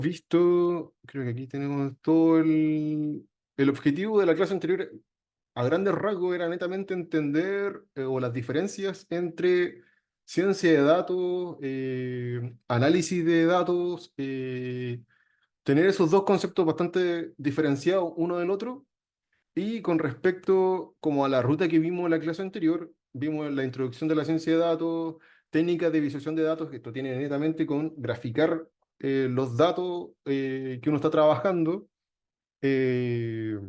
Visto, creo que aquí tenemos todo el objetivo de la clase anterior, a grandes rasgos, era netamente entender o las diferencias entre ciencia de datos, análisis de datos, tener esos dos conceptos bastante diferenciados uno del otro. Y con respecto como a la ruta que vimos en la clase anterior, vimos la introducción de la ciencia de datos, técnicas de visualización de datos, que esto tiene netamente con graficar los datos que uno está trabajando, eh,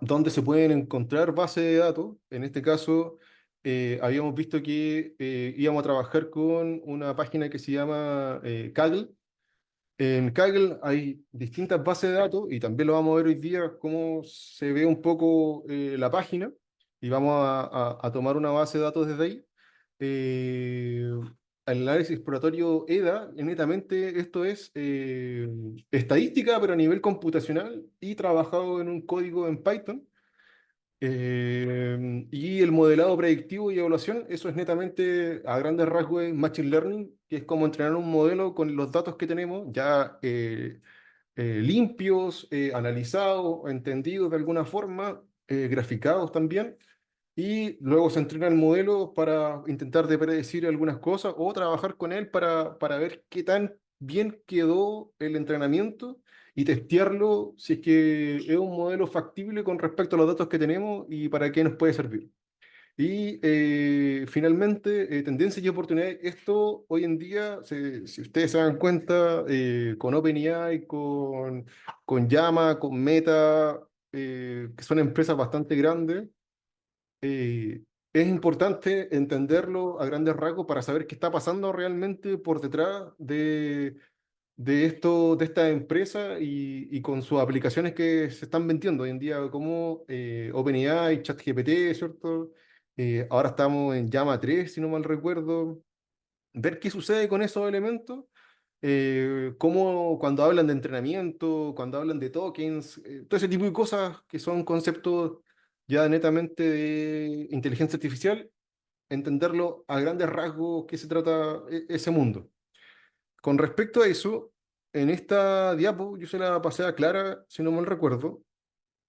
dónde se pueden encontrar bases de datos. En este caso, habíamos visto que íbamos a trabajar con una página que se llama Kaggle. En Kaggle hay distintas bases de datos y también lo vamos a ver hoy día cómo se ve un poco la página y vamos a tomar una base de datos desde ahí. Eh, el análisis exploratorio EDA, netamente esto es estadística, pero a nivel computacional y trabajado en un código en Python. Y el modelado predictivo y evaluación, eso es netamente a grandes rasgos es Machine Learning, que es como entrenar un modelo con los datos que tenemos ya limpios, analizados, entendidos de alguna forma, graficados también, y luego se entrena el modelo para intentar de predecir algunas cosas o trabajar con él para ver qué tan bien quedó el entrenamiento y testearlo si es que es un modelo factible con respecto a los datos que tenemos y para qué nos puede servir. Y finalmente, tendencias y oportunidades. Esto hoy en día, si ustedes se dan cuenta, con OpenAI, con Llama, con Meta, que son empresas bastante grandes, eh, es importante entenderlo a grandes rasgos para saber qué está pasando realmente por detrás de esto, de esta empresa y con sus aplicaciones que se están vendiendo hoy en día, como OpenAI, ChatGPT, ¿cierto? Ahora estamos en Llama 3 si no mal recuerdo. Ver qué sucede con esos elementos, cómo cuando hablan de entrenamiento, cuando hablan de tokens, todo ese tipo de cosas que son conceptos ya netamente de inteligencia artificial, entenderlo a grandes rasgos qué se trata ese mundo. Con respecto a eso, en esta diapo, yo se la pasé a Clara, si no mal recuerdo.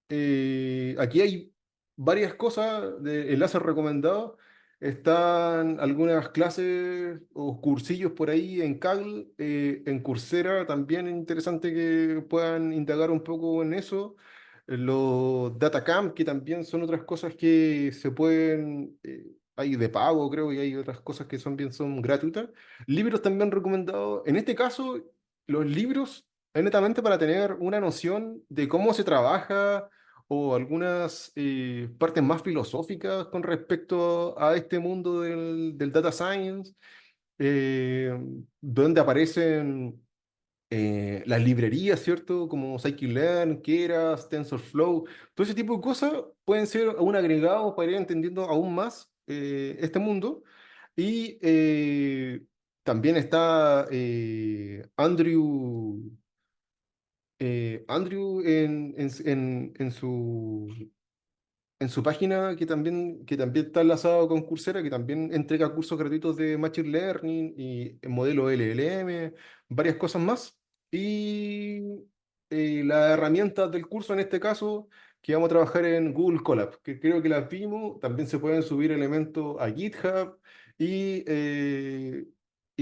Aquí hay varias cosas de enlaces recomendados. Están algunas clases o cursillos por ahí en Kaggle, en Coursera, también es interesante que puedan indagar un poco en eso. Los DataCamp, que también son otras cosas que se pueden, hay de pago, creo, y hay otras cosas que son bien son gratuitas. Libros también recomendados. En este caso, los libros es netamente para tener una noción de cómo se trabaja o algunas partes más filosóficas con respecto a este mundo del data science, eh, donde aparecen las librerías, ¿cierto? Como Scikit-learn, Keras, TensorFlow, todo ese tipo de cosas pueden ser un agregado para ir entendiendo aún más este mundo. Y también está Andrew en su página que también está enlazado con Coursera, que también entrega cursos gratuitos de Machine Learning y el modelo LLM, varias cosas más. Y las herramientas del curso en este caso, que vamos a trabajar en Google Colab, que creo que las vimos, también se pueden subir elementos a GitHub y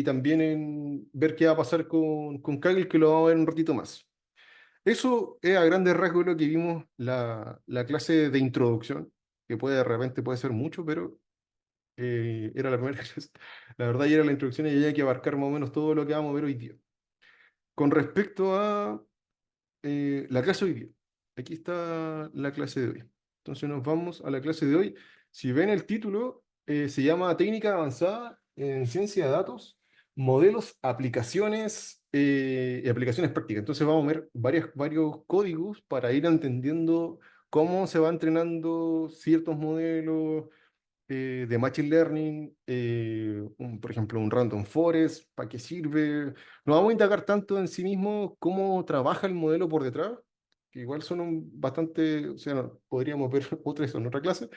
también en ver qué va a pasar con Kaggle, que lo vamos a ver un ratito más. Eso es a grandes rasgos lo que vimos la clase de introducción, que puede de repente puede ser mucho, pero era la primera clase. La verdad, ya era la introducción y ya hay que abarcar más o menos todo lo que vamos a ver hoy día. Con respecto a la clase de hoy día, aquí está la clase de hoy. Entonces nos vamos a la clase de hoy. Si ven el título, se llama Técnica Avanzada en Ciencia de Datos, Modelos, Aplicaciones y Aplicaciones Prácticas. Entonces vamos a ver varios códigos para ir entendiendo cómo se va entrenando ciertos modelos de Machine Learning, por ejemplo, un Random Forest, para qué sirve. No vamos a indagar tanto en sí mismo cómo trabaja el modelo por detrás, que igual son bastante, o sea, podríamos ver otra eso en otra clase,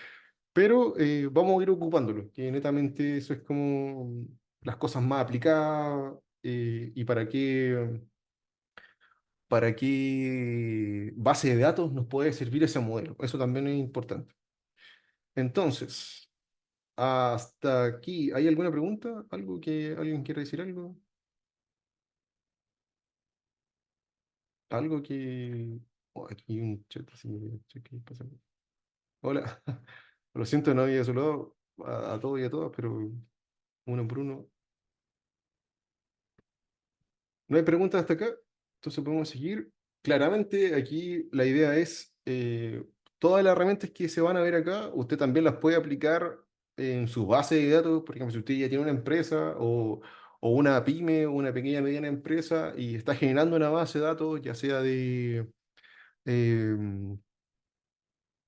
pero vamos a ir ocupándolo, que netamente eso es como las cosas más aplicadas y para qué. para qué base de datos nos puede servir ese modelo. Eso también es importante. Entonces, hasta aquí, ¿hay alguna pregunta? ¿Algo que alguien quiera decir algo? Algo que... Oh, aquí hay un chat, así ¿qué pasa? Hola, lo siento, no había saludado a todos y a todas, pero uno por uno. No hay preguntas hasta acá, entonces podemos seguir. Claramente aquí la idea es, todas las herramientas que se van a ver acá, usted también las puede aplicar en su base de datos. Por ejemplo, si usted ya tiene una empresa o una pyme o una pequeña mediana empresa y está generando una base de datos, ya sea de em,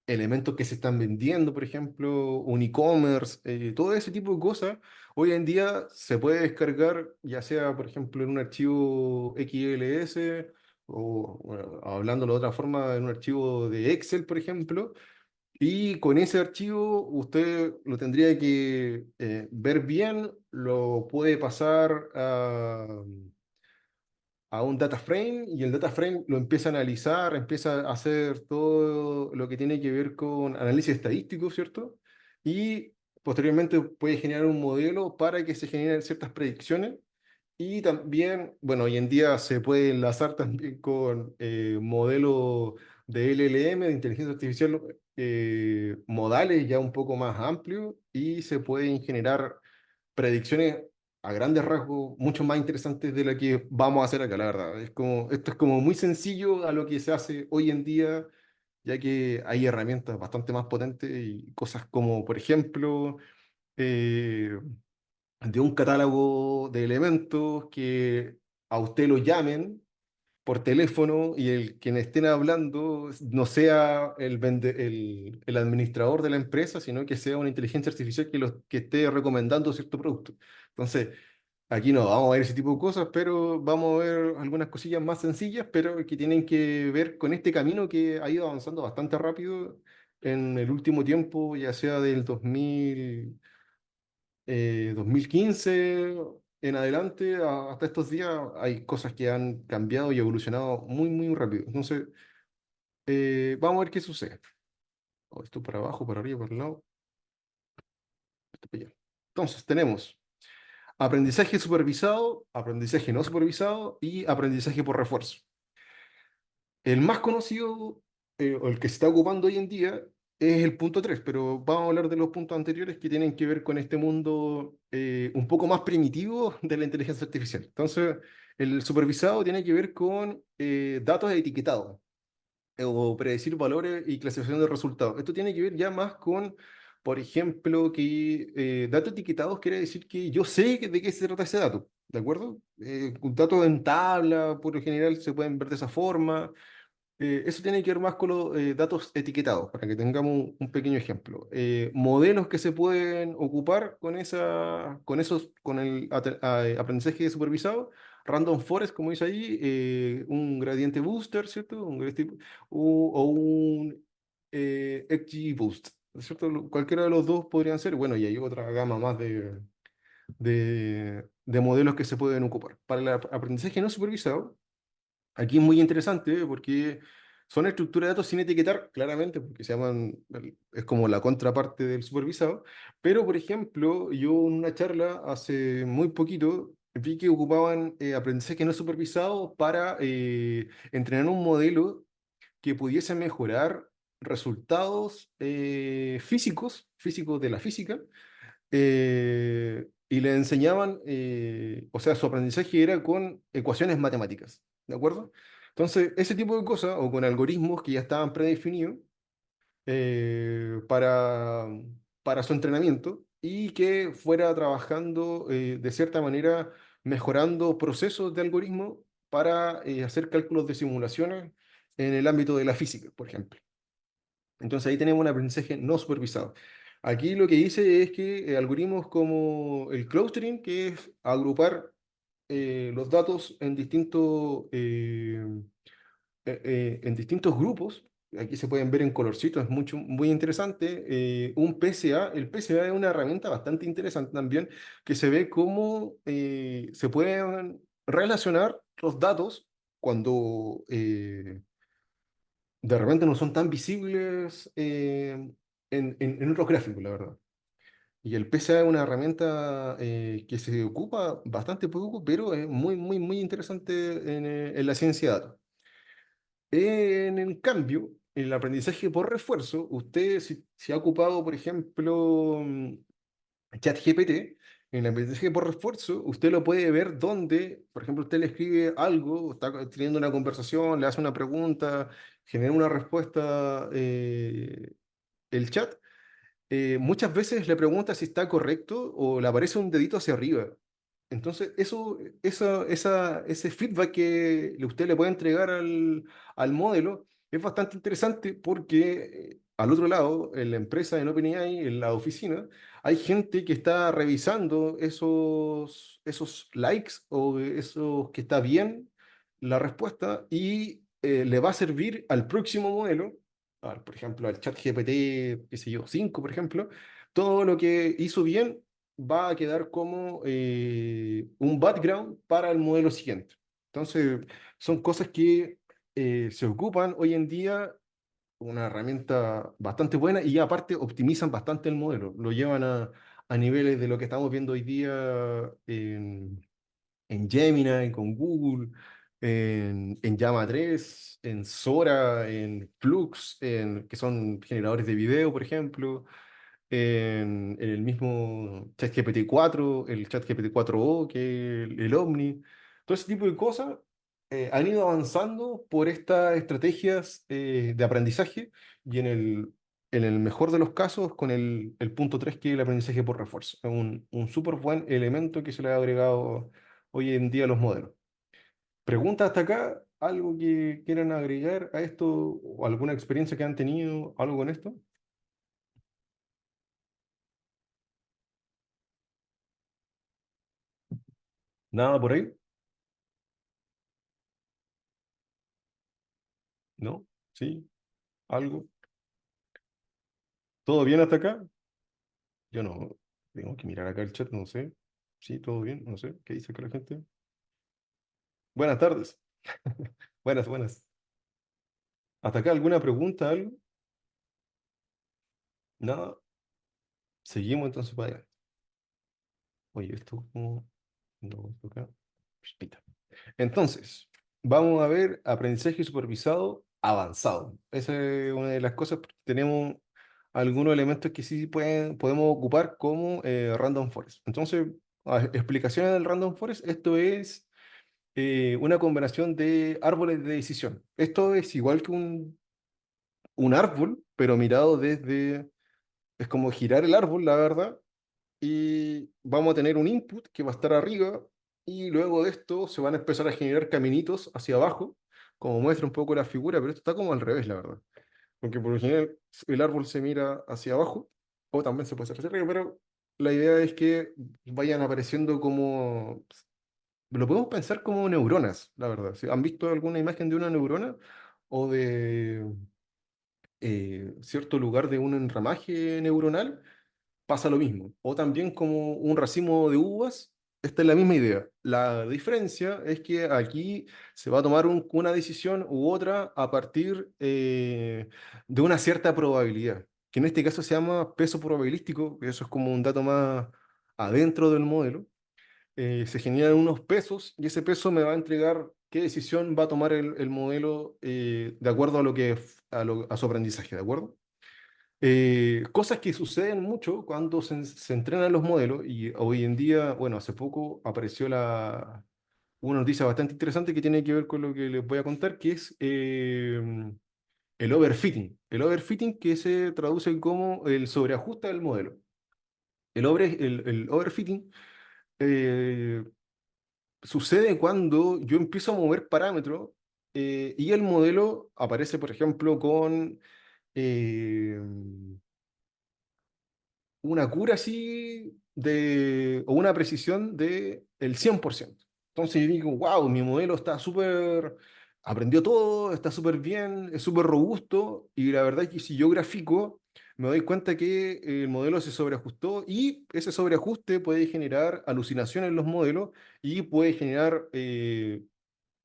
elementos que se están vendiendo, por ejemplo, un e-commerce, todo ese tipo de cosas, hoy en día se puede descargar, ya sea, por ejemplo, en un archivo XLS o, bueno, hablándolo de otra forma, en un archivo de Excel, por ejemplo, y con ese archivo usted lo tendría que ver bien, lo puede pasar a un data frame y el data frame lo empieza a analizar, empieza a hacer todo lo que tiene que ver con análisis estadístico, ¿cierto? Y posteriormente puede generar un modelo para que se generen ciertas predicciones. Y también, bueno, hoy en día se puede enlazar también con modelos de LLM, de inteligencia artificial, modales ya un poco más amplios y se pueden generar predicciones a grandes rasgos mucho más interesantes de lo que vamos a hacer acá, la verdad. Es como, esto es como muy sencillo a lo que se hace hoy en día, ya que hay herramientas bastante más potentes y cosas como, por ejemplo, eh, de un catálogo de elementos que a usted lo llamen por teléfono y el quien estén hablando no sea el administrador de la empresa, sino que sea una inteligencia artificial que esté recomendando cierto producto. Entonces, aquí no vamos a ver ese tipo de cosas, pero vamos a ver algunas cosillas más sencillas, pero que tienen que ver con este camino que ha ido avanzando bastante rápido en el último tiempo, ya sea del 2015 en adelante hasta estos días. Hay cosas que han cambiado y evolucionado muy, muy rápido. Entonces, vamos a ver qué sucede. Oh, esto para abajo, para arriba, para el lado, esto para allá. Entonces, tenemos aprendizaje supervisado, aprendizaje no supervisado y aprendizaje por refuerzo. El más conocido, o el que se está ocupando hoy en día, es el punto 3, pero vamos a hablar de los puntos anteriores que tienen que ver con este mundo un poco más primitivo de la inteligencia artificial. Entonces, el supervisado tiene que ver con datos etiquetados o predecir valores y clasificación de resultados. Esto tiene que ver ya más con, por ejemplo, que datos etiquetados quiere decir que yo sé de qué se trata ese dato, ¿de acuerdo? Datos en tabla, por lo general, se pueden ver de esa forma. Eso tiene que ver más con los datos etiquetados, para que tengamos un pequeño ejemplo. Modelos que se pueden ocupar con el aprendizaje supervisado. Random Forest, como dice ahí, un gradiente booster, ¿cierto? O un XGBoost, ¿cierto? Cualquiera de los dos podrían ser. Bueno, y hay otra gama más de modelos que se pueden ocupar. Para el aprendizaje no supervisado, aquí es muy interesante, porque son estructuras de datos sin etiquetar, claramente, porque se llaman, es como la contraparte del supervisado. Pero, por ejemplo, yo en una charla hace muy poquito vi que ocupaban aprendizaje no supervisado para entrenar un modelo que pudiese mejorar resultados físicos de la física, y le enseñaban, o sea, su aprendizaje era con ecuaciones matemáticas, ¿de acuerdo? Entonces, ese tipo de cosas, o con algoritmos que ya estaban predefinidos para su entrenamiento y que fuera trabajando de cierta manera, mejorando procesos de algoritmo para hacer cálculos de simulaciones en el ámbito de la física, por ejemplo. Entonces ahí tenemos un aprendizaje no supervisado. Aquí lo que dice es que algoritmos como el clustering, que es agrupar los datos en distintos grupos, aquí se pueden ver en colorcitos, es mucho, muy interesante. Un PSA, el PSA es una herramienta bastante interesante también, que se ve cómo se pueden relacionar los datos cuando de repente no son tan visibles en otros gráficos, la verdad. Y el PSA es una herramienta que se ocupa bastante poco, pero es muy, muy, muy interesante en la ciencia de datos. En el cambio, en el aprendizaje por refuerzo, usted si ha ocupado, por ejemplo, ChatGPT, en el aprendizaje por refuerzo, usted lo puede ver donde, por ejemplo, usted le escribe algo, está teniendo una conversación, le hace una pregunta, genera una respuesta, el chat, muchas veces le pregunta si está correcto o le aparece un dedito hacia arriba. Entonces, ese feedback que usted le puede entregar al modelo es bastante interesante porque al otro lado, en la empresa, en OpenAI, en la oficina, hay gente que está revisando esos likes o esos que está bien la respuesta y le va a servir al próximo modelo, por ejemplo, al ChatGPT, qué sé yo, 5 por ejemplo, todo lo que hizo bien va a quedar como un background para el modelo siguiente. Entonces, son cosas que se ocupan hoy en día, una herramienta bastante buena y aparte optimizan bastante el modelo, lo llevan a niveles de lo que estamos viendo hoy día en Gemini, con Google, en Llama 3, en Sora, en Flux, que son generadores de video, por ejemplo, en el mismo ChatGPT 4, el ChatGPT 4o, que el Omni. Todo ese tipo de cosas han ido avanzando por estas estrategias de aprendizaje y en el mejor de los casos con el punto 3 que es el aprendizaje por refuerzo. Es un súper buen elemento que se le ha agregado hoy en día a los modelos. ¿Preguntas hasta acá? ¿Algo que quieran agregar a esto o alguna experiencia que han tenido, algo con esto? ¿Nada por ahí? ¿No? ¿Sí? ¿Algo? ¿Todo bien hasta acá? Yo no. Tengo que mirar acá el chat, no sé. Sí, todo bien, no sé. ¿Qué dice acá la gente? Buenas tardes. Buenas, buenas. ¿Hasta acá alguna pregunta, algo? Nada. Seguimos entonces para allá. Oye, esto como... No, esto acá. Pita. Entonces, vamos a ver aprendizaje supervisado avanzado. Esa es una de las cosas, porque tenemos algunos elementos que sí podemos ocupar como random forest. Entonces, explicaciones del random forest, esto es una combinación de árboles de decisión. Esto es igual que un árbol, pero mirado desde, es como girar el árbol, la verdad, y vamos a tener un input que va a estar arriba y luego de esto se van a empezar a generar caminitos hacia abajo, como muestra un poco la figura, pero esto está como al revés, la verdad. Porque por lo general el árbol se mira hacia abajo o también se puede hacer hacia arriba, pero la idea es que vayan apareciendo como... Lo podemos pensar como neuronas, la verdad. ¿Sí? ¿Han visto alguna imagen de una neurona o de cierto lugar de un enramaje neuronal? Pasa lo mismo. O también como un racimo de uvas, esta es la misma idea. La diferencia es que aquí se va a tomar una decisión u otra a partir de una cierta probabilidad, que en este caso se llama peso probabilístico, que eso es como un dato más adentro del modelo. Se generan unos pesos y ese peso me va a entregar qué decisión va a tomar el modelo de acuerdo a lo que a su aprendizaje, ¿de acuerdo? Cosas que suceden mucho cuando se entrenan los modelos y hoy en día, bueno, hace poco apareció una noticia bastante interesante que tiene que ver con lo que les voy a contar, que es el overfitting. El overfitting que se traduce como el sobreajuste del modelo. El overfitting eh, sucede cuando yo empiezo a mover parámetros y el modelo aparece, por ejemplo, con... eh, una cura así o una precisión de el 100%. Entonces yo digo, wow, mi modelo está súper, aprendió todo, está súper bien, es súper robusto y la verdad es que si yo grafico, me doy cuenta que el modelo se sobreajustó y ese sobreajuste puede generar alucinaciones en los modelos y puede generar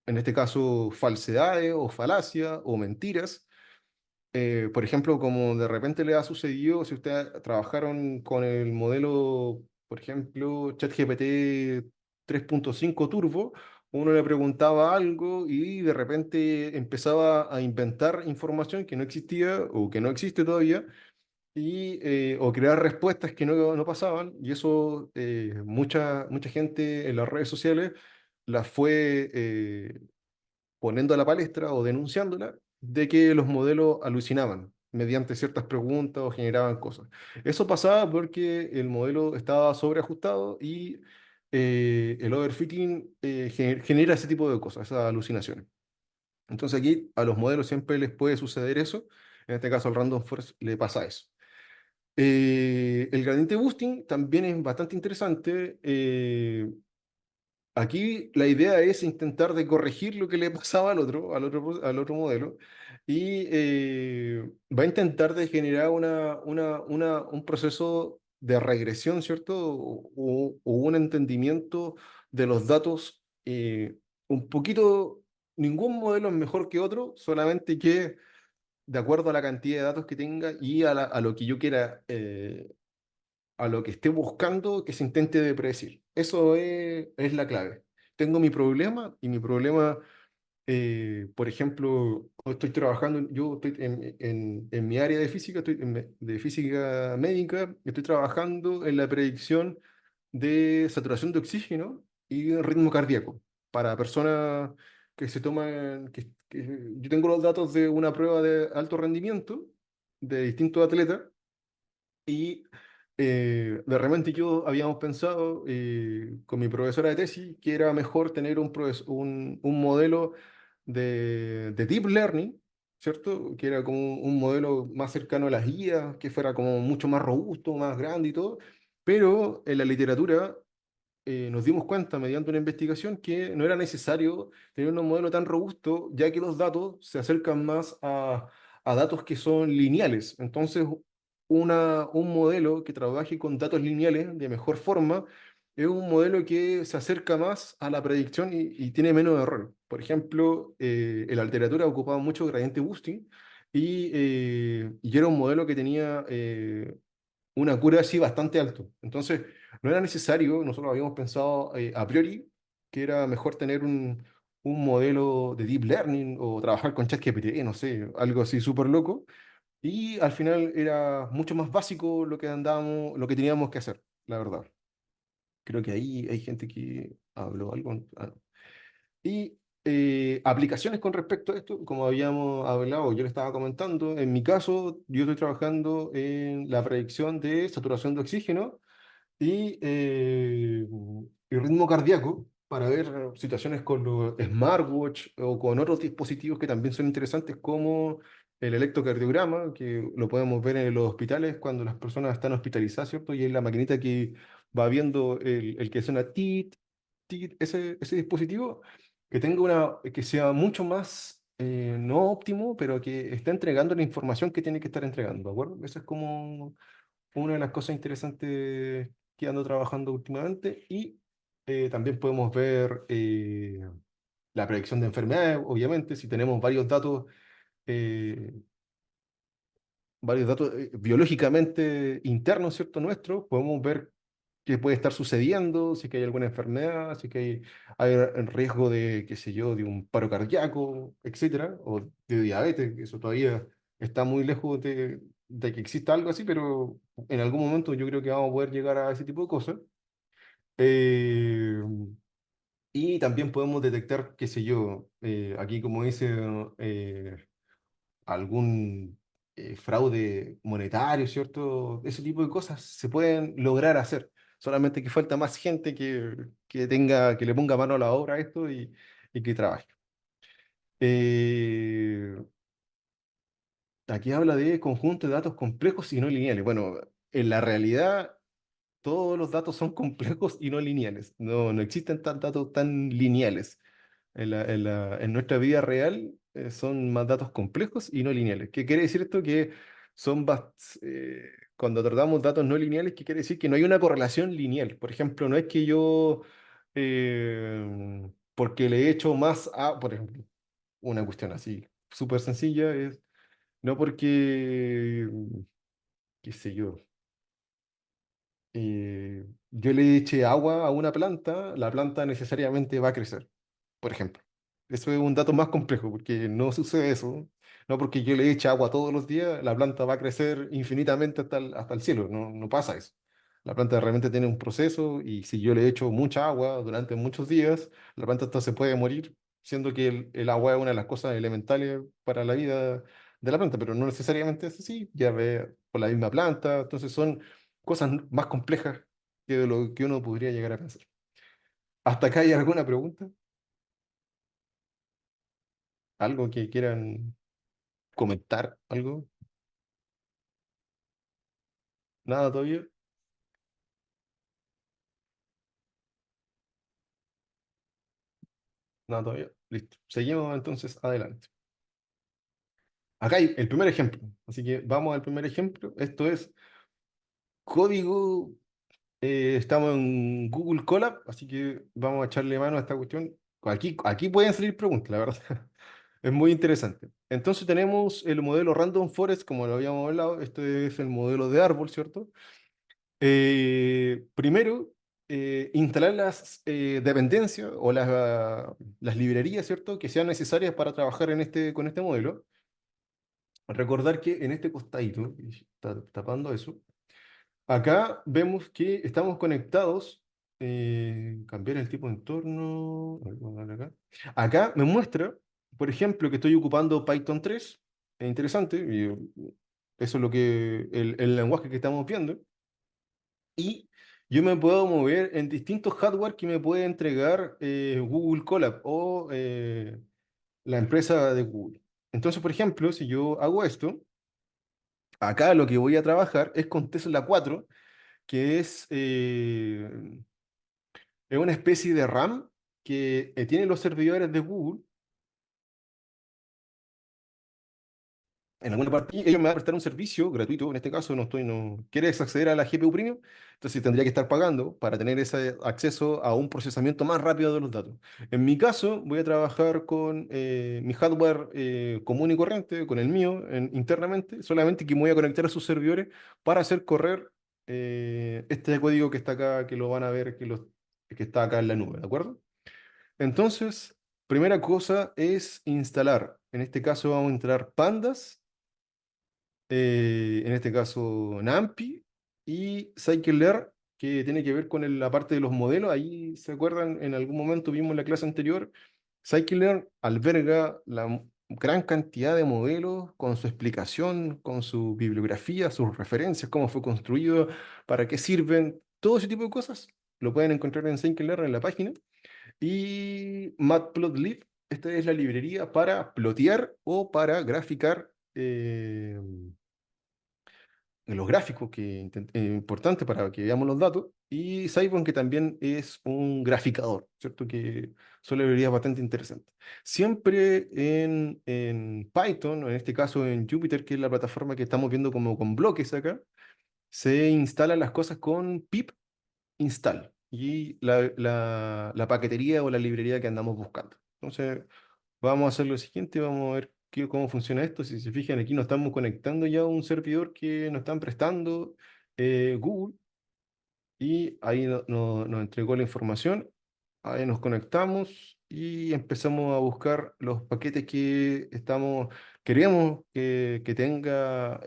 en este caso, falsedades o falacias o mentiras. Por ejemplo, como de repente le ha sucedido, si ustedes trabajaron con el modelo, por ejemplo, ChatGPT 3.5 Turbo, uno le preguntaba algo y de repente empezaba a inventar información que no existía o que no existe todavía, o crear respuestas que no pasaban, y eso mucha gente en las redes sociales las fue poniendo a la palestra o denunciándola de que los modelos alucinaban mediante ciertas preguntas o generaban cosas. Eso pasaba porque el modelo estaba sobreajustado y el overfitting genera ese tipo de cosas, esas alucinaciones. Entonces aquí a los modelos siempre les puede suceder eso. En este caso al Random Forest le pasa eso. El gradiente boosting también es bastante interesante. Aquí la idea es intentar de corregir lo que le pasaba al otro modelo, y va a intentar de generar un proceso de regresión, ¿cierto? O un entendimiento de los datos un poquito. Ningún modelo es mejor que otro, solamente que de acuerdo a la cantidad de datos que tenga y a lo que yo quiera, a lo que esté buscando que se intente de predecir. Eso es la clave. Tengo mi problema, y mi problema, por ejemplo, estoy trabajando, yo estoy en mi área de física, de física médica, estoy trabajando en la predicción de saturación de oxígeno y ritmo cardíaco para personas que se toman, yo tengo los datos de una prueba de alto rendimiento de distintos atletas, y de repente yo habíamos pensado con mi profesora de tesis que era mejor tener un modelo de deep learning, ¿cierto? Que era como un modelo más cercano a las guías, que fuera como mucho más robusto, más grande y todo. Pero en la literatura nos dimos cuenta mediante una investigación que no era necesario tener un modelo tan robusto, ya que los datos se acercan más a datos que son lineales. Entonces, un modelo que trabaje con datos lineales de mejor forma es un modelo que se acerca más a la predicción y tiene menos error. Por ejemplo, en la literatura ocupaba mucho gradiente boosting, y era un modelo que tenía una cura así bastante alto. Entonces, no era necesario, nosotros habíamos pensado a priori que era mejor tener un modelo de deep learning o trabajar con ChatGPT, no sé, algo así súper loco. Y al final era mucho más básico lo que teníamos que hacer, la verdad. Creo que ahí hay gente que habló algo. Y aplicaciones con respecto a esto, como habíamos hablado, yo le estaba comentando, en mi caso, yo estoy trabajando en la predicción de saturación de oxígeno y ritmo cardíaco para ver situaciones con los smartwatch o con otros dispositivos que también son interesantes, como el electrocardiograma, que lo podemos ver en los hospitales cuando las personas están hospitalizadas, ¿cierto? Y es la maquinita que va viendo el que suena tit, tit, ese dispositivo, que sea mucho más, no óptimo, pero que esté entregando la información que tiene que estar entregando, ¿de acuerdo? Eso es como una de las cosas interesantes que ando trabajando últimamente. Y también podemos ver la predicción de enfermedades, obviamente, si tenemos eh, varios datos biológicamente internos, ¿cierto? Nuestros, podemos ver qué puede estar sucediendo, si es que hay alguna enfermedad, si es que hay en riesgo de, qué sé yo, de un paro cardíaco, etcétera, o de diabetes, que eso todavía está muy lejos de que exista algo así, pero en algún momento yo creo que vamos a poder llegar a ese tipo de cosas. Eh, y también podemos detectar, qué sé yo, aquí como dice, algún fraude monetario, ¿cierto? Ese tipo de cosas se pueden lograr hacer. Solamente que falta más gente que le ponga mano a la obra a esto y que trabaje. Eh, Aquí habla de conjunto de datos complejos y no lineales. Bueno, en la realidad todos los datos son complejos y no lineales. No existen datos tan lineales. En nuestra vida real son más datos complejos y no lineales. ¿Qué quiere decir esto? Que cuando tratamos datos no lineales, ¿qué quiere decir? Que no hay una correlación lineal. Por ejemplo, no es que yo porque le he hecho más a, por ejemplo, una cuestión así súper sencilla es, no porque, qué sé yo, yo le eche agua a una planta, la planta necesariamente va a crecer, por ejemplo. Eso es un dato más complejo, porque no sucede eso. No porque yo le eche agua todos los días, la planta va a crecer infinitamente hasta el cielo. No, no pasa eso. La planta realmente tiene un proceso y si yo le echo mucha agua durante muchos días, la planta hasta se puede morir, siendo que el agua es una de las cosas elementales para la vida de la planta, pero no necesariamente es así, ya ve por la misma planta. Entonces son cosas más complejas que de lo que uno podría llegar a pensar. ¿Hasta acá hay alguna pregunta? ¿Algo que quieran comentar? ¿Algo? ¿Nada todavía? Nada todavía. Listo. Seguimos entonces adelante. Acá hay el primer ejemplo. Así que vamos al primer ejemplo. Esto es código. Estamos en Google Colab, así que vamos a echarle mano a esta cuestión. Aquí pueden salir preguntas, la verdad. Es muy interesante. Entonces tenemos el modelo Random Forest, como lo habíamos hablado. Este es el modelo de árbol, ¿cierto? Primero, instalar las dependencias o las librerías, ¿cierto? Que sean necesarias para trabajar con este modelo. Recordar que en este costadito, y está tapando eso, acá vemos que estamos conectados. Cambiar el tipo de entorno. A ver, vamos a darle acá. Acá me muestra, por ejemplo, que estoy ocupando Python 3. Es interesante. Eso es el lenguaje que estamos viendo. Y yo me puedo mover en distintos hardware que me puede entregar Google Colab o la empresa de Google. Entonces, por ejemplo, si yo hago esto, acá lo que voy a trabajar es con Tesla 4, que es una especie de RAM que tiene los servidores de Google en alguna parte, y ellos me van a prestar un servicio gratuito, en este caso no quieres acceder a la GPU Premium, entonces tendría que estar pagando para tener ese acceso a un procesamiento más rápido de los datos. En mi caso, voy a trabajar con mi hardware común y corriente, con el mío internamente, solamente que me voy a conectar a sus servidores para hacer correr este código que está acá, que lo van a ver, que está acá en la nube, ¿de acuerdo? Entonces, primera cosa es instalar. En este caso vamos a instalar pandas, en este caso NumPy y scikit-learn, que tiene que ver con la parte de los modelos. Ahí, ¿se acuerdan? En algún momento vimos en la clase anterior, scikit-learn alberga gran cantidad de modelos con su explicación, con su bibliografía, sus referencias, cómo fue construido, para qué sirven, todo ese tipo de cosas. Lo pueden encontrar en scikit-learn en la página. Y Matplotlib, esta es la librería para plotear o para graficar los gráficos, importante para que veamos los datos, y Cyborg, que también es un graficador, ¿cierto? Que son librerías bastante interesantes. Siempre en Python, o en este caso en Jupyter, que es la plataforma que estamos viendo como con bloques acá, se instalan las cosas con pip install y la paquetería o la librería que andamos buscando. Entonces, vamos a hacer lo siguiente, vamos a ver cómo funciona esto. Si se fijan, aquí nos estamos conectando ya a un servidor que nos están prestando Google y ahí nos entregó la información. Ahí nos conectamos y empezamos a buscar los paquetes que queremos que tenga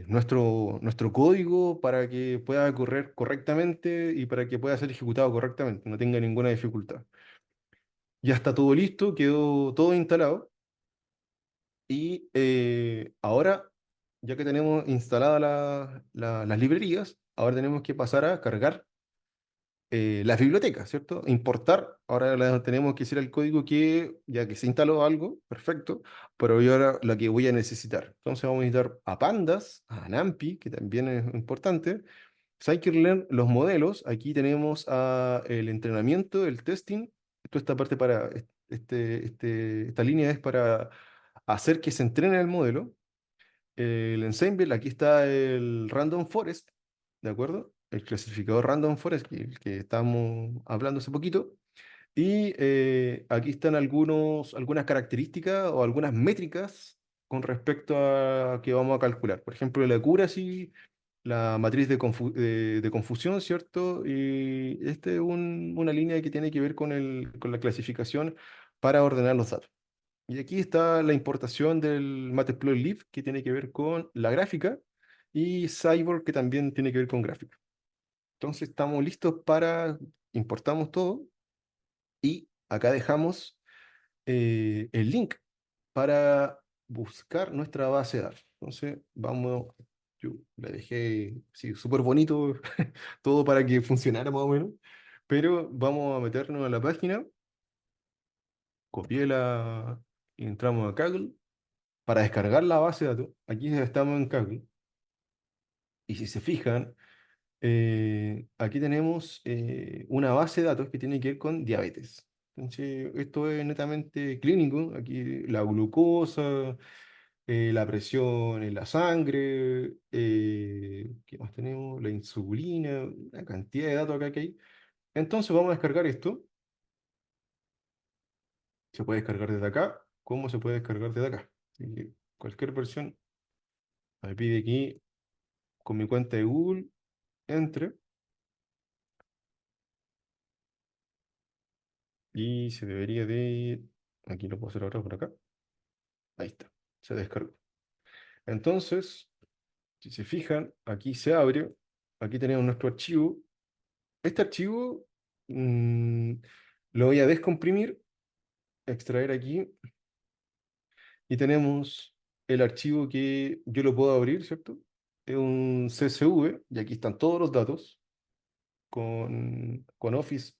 nuestro código para que pueda correr correctamente y para que pueda ser ejecutado correctamente, no tenga ninguna dificultad. Ya está todo listo, quedó todo instalado. Y ahora, ya que tenemos instaladas las librerías, ahora tenemos que pasar a cargar las bibliotecas, ¿cierto? Importar, ahora tenemos que decir al código que, ya que se instaló algo, perfecto, pero yo ahora lo que voy a necesitar. Entonces vamos a necesitar a Pandas, a NumPy, que también es importante, Scikit-learn, los modelos, aquí tenemos el entrenamiento, el testing, toda esta parte esta línea es para hacer que se entrene el modelo, el ensemble, aquí está el random forest, ¿de acuerdo? el clasificador Random Forest, el que estábamos hablando hace poquito. Y aquí están algunas características o algunas métricas con respecto a que vamos a calcular. Por ejemplo, la accuracy, la matriz de confusión, ¿cierto? Y esta es una línea que tiene que ver con la clasificación para ordenar los datos. Y aquí está la importación del Matplotlib, que tiene que ver con la gráfica, y Cyborg, que también tiene que ver con gráfica. Entonces estamos listos para, importamos todo y acá dejamos el link para buscar nuestra base de datos. Entonces vamos, yo le dejé sí, súper bonito todo para que funcionara más o menos, pero vamos a meternos a la página, copié y entramos a Kaggle para descargar la base de datos. Aquí estamos en Kaggle y si se fijan, aquí tenemos una base de datos que tiene que ver con diabetes. Entonces, esto es netamente clínico. Aquí la glucosa, la presión en la sangre, ¿qué más tenemos? La insulina, una cantidad de datos acá que hay. Entonces, vamos a descargar esto. Se puede descargar desde acá, como se puede descargar desde acá. Así que cualquier versión me pide aquí con mi cuenta de Google, entre y se debería de... Aquí lo puedo hacer ahora por acá. Ahí está, se descargó. Entonces, si se fijan, aquí se abre, aquí tenemos nuestro archivo. Este archivo mm, lo voy a descomprimir, extraer aquí, y tenemos el archivo que yo lo puedo abrir, ¿cierto? Es un CSV, y aquí están todos los datos con Office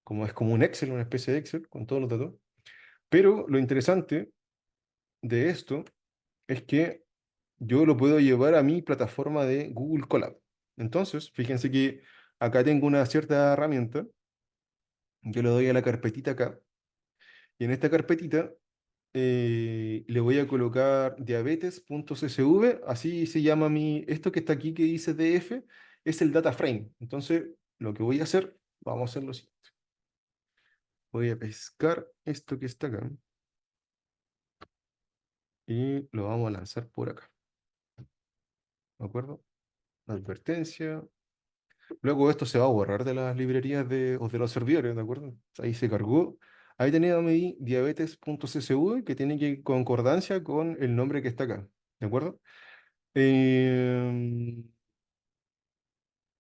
como es como un Excel, una especie de Excel, con todos los datos. Pero lo interesante de esto es que yo lo puedo llevar a mi plataforma de Google Colab. Entonces, fíjense que acá tengo una cierta herramienta, yo le doy a la carpetita acá, y en esta carpetita le voy a colocar diabetes.csv, así se llama esto que está aquí que dice DF, es el data frame. Entonces, lo que voy a hacer, vamos a hacer lo siguiente. Voy a pescar esto que está acá y lo vamos a lanzar por acá, ¿de acuerdo? Advertencia. Luego esto se va a borrar de las librerías o de los servidores, ¿de acuerdo? Ahí se cargó. Ahí tenía mi diabetes.csv que tiene que concordancia con el nombre que está acá, ¿de acuerdo? Em,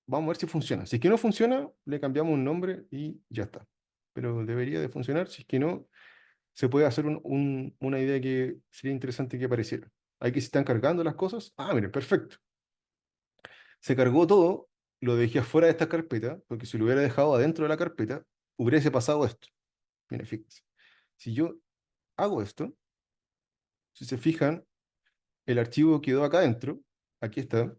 Vamos a ver si funciona. Si es que no funciona, le cambiamos un nombre y ya está. Pero debería de funcionar. Si es que no, se puede hacer una idea que sería interesante que apareciera. Aquí se están cargando las cosas. Ah, miren, perfecto. Se cargó todo, lo dejé afuera de esta carpeta, porque si lo hubiera dejado adentro de la carpeta, hubiese pasado esto. Miren, fíjense. Si yo hago esto, si se fijan, el archivo quedó acá adentro, aquí está,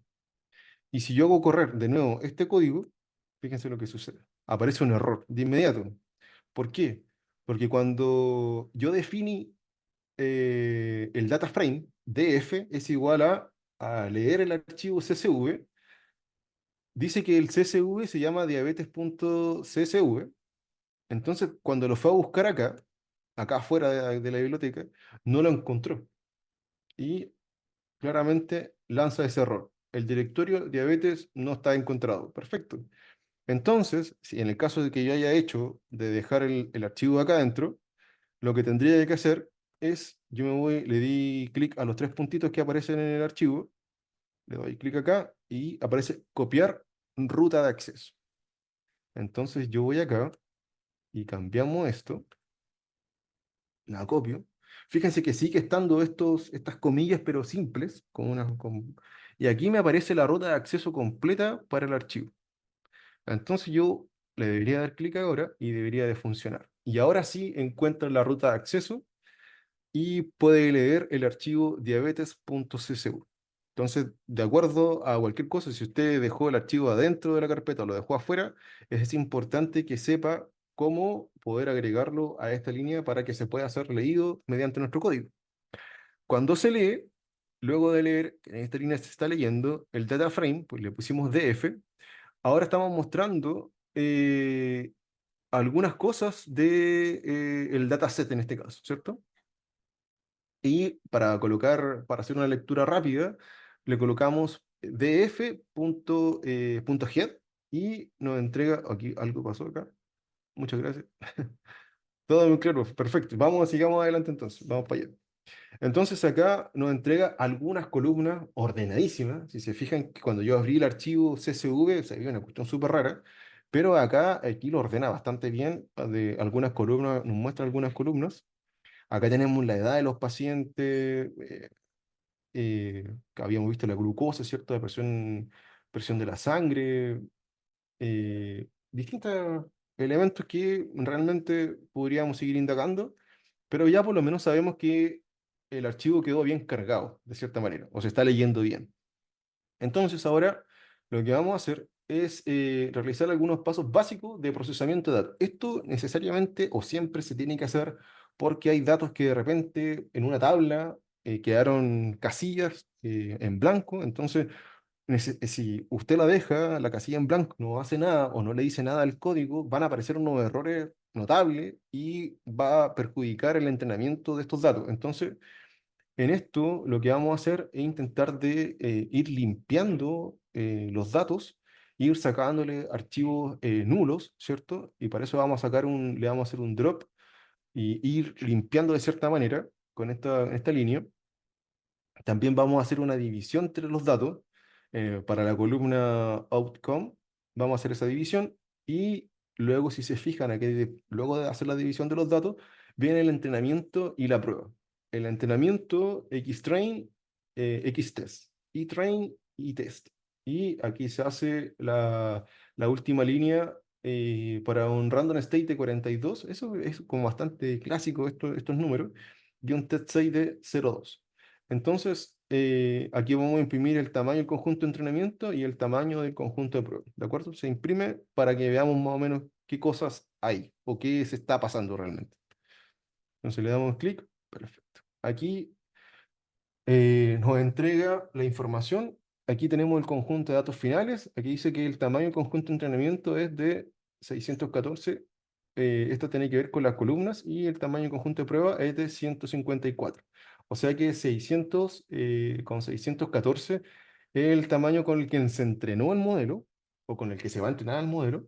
y si yo hago correr de nuevo este código, fíjense lo que sucede. Aparece un error de inmediato. ¿Por qué? Porque cuando yo definí el data frame, df es igual a leer el archivo csv, dice que el csv se llama diabetes.csv. Entonces, cuando lo fue a buscar acá afuera de la biblioteca, no lo encontró. Y claramente lanza ese error. El directorio diabetes no está encontrado. Perfecto. Entonces, si en el caso de que yo haya hecho de dejar el archivo acá adentro, lo que tendría que hacer es, yo me voy, le di clic a los tres puntitos que aparecen en el archivo, le doy clic acá y aparece copiar ruta de acceso. Entonces yo voy acá y cambiamos esto, la copio. Fíjense que sigue estando estas comillas, pero simples, y aquí me aparece la ruta de acceso completa para el archivo. Entonces yo le debería dar clic ahora y debería de funcionar. Y ahora sí encuentra la ruta de acceso y puede leer el archivo diabetes.ccu. Entonces, de acuerdo a cualquier cosa, si usted dejó el archivo adentro de la carpeta o lo dejó afuera, es importante que sepa cómo poder agregarlo a esta línea para que se pueda ser leído mediante nuestro código. Cuando se lee, luego de leer, en esta línea se está leyendo el data frame, pues le pusimos DF. Ahora estamos mostrando algunas cosas de el dataset en este caso, ¿cierto? Y para colocar, para hacer una lectura rápida, le colocamos df.head y nos entrega, aquí algo pasó acá, muchas gracias. Todo muy claro, perfecto. Vamos, sigamos adelante entonces, vamos para allá. Entonces acá nos entrega algunas columnas ordenadísimas. Si se fijan que cuando yo abrí el archivo CSV se veía una cuestión súper rara, pero acá aquí lo ordena bastante bien. De algunas columnas, nos muestra algunas columnas. Acá tenemos la edad de los pacientes, que habíamos visto la glucosa, ¿cierto? La presión de la sangre, distintos elementos que realmente podríamos seguir indagando, pero ya por lo menos sabemos que el archivo quedó bien cargado, de cierta manera, o se está leyendo bien. Entonces ahora lo que vamos a hacer es realizar algunos pasos básicos de procesamiento de datos. Esto necesariamente o siempre se tiene que hacer porque hay datos que de repente en una tabla quedaron casillas en blanco. Entonces, si usted la deja, la casilla en blanco, no hace nada o no le dice nada al código, van a aparecer unos errores notables y va a perjudicar el entrenamiento de estos datos. Entonces, en esto lo que vamos a hacer es intentar de ir limpiando los datos, ir sacándole archivos nulos, ¿cierto? Y para eso vamos a sacar le vamos a hacer un drop y ir limpiando de cierta manera con esta línea. También vamos a hacer una división entre los datos. Para la columna outcome, vamos a hacer esa división y luego, si se fijan, aquí luego de hacer la división de los datos, viene el entrenamiento y la prueba. El entrenamiento, Xtrain, Xtest, train y test. Y aquí se hace la última línea para un random state de 42. Eso es como bastante clásico, estos números, y un test 6 de 0,2. Entonces, aquí vamos a imprimir el tamaño del conjunto de entrenamiento y el tamaño del conjunto de prueba, ¿de acuerdo? Se imprime para que veamos más o menos qué cosas hay o qué se está pasando realmente. Entonces le damos clic, perfecto. Aquí nos entrega la información. Aquí tenemos el conjunto de datos finales. Aquí dice que el tamaño del conjunto de entrenamiento es de 614. Esto tiene que ver con las columnas y el tamaño del conjunto de prueba es de 154. O sea que 600 con 614 es el tamaño con el que se entrenó el modelo o con el que se va a entrenar el modelo.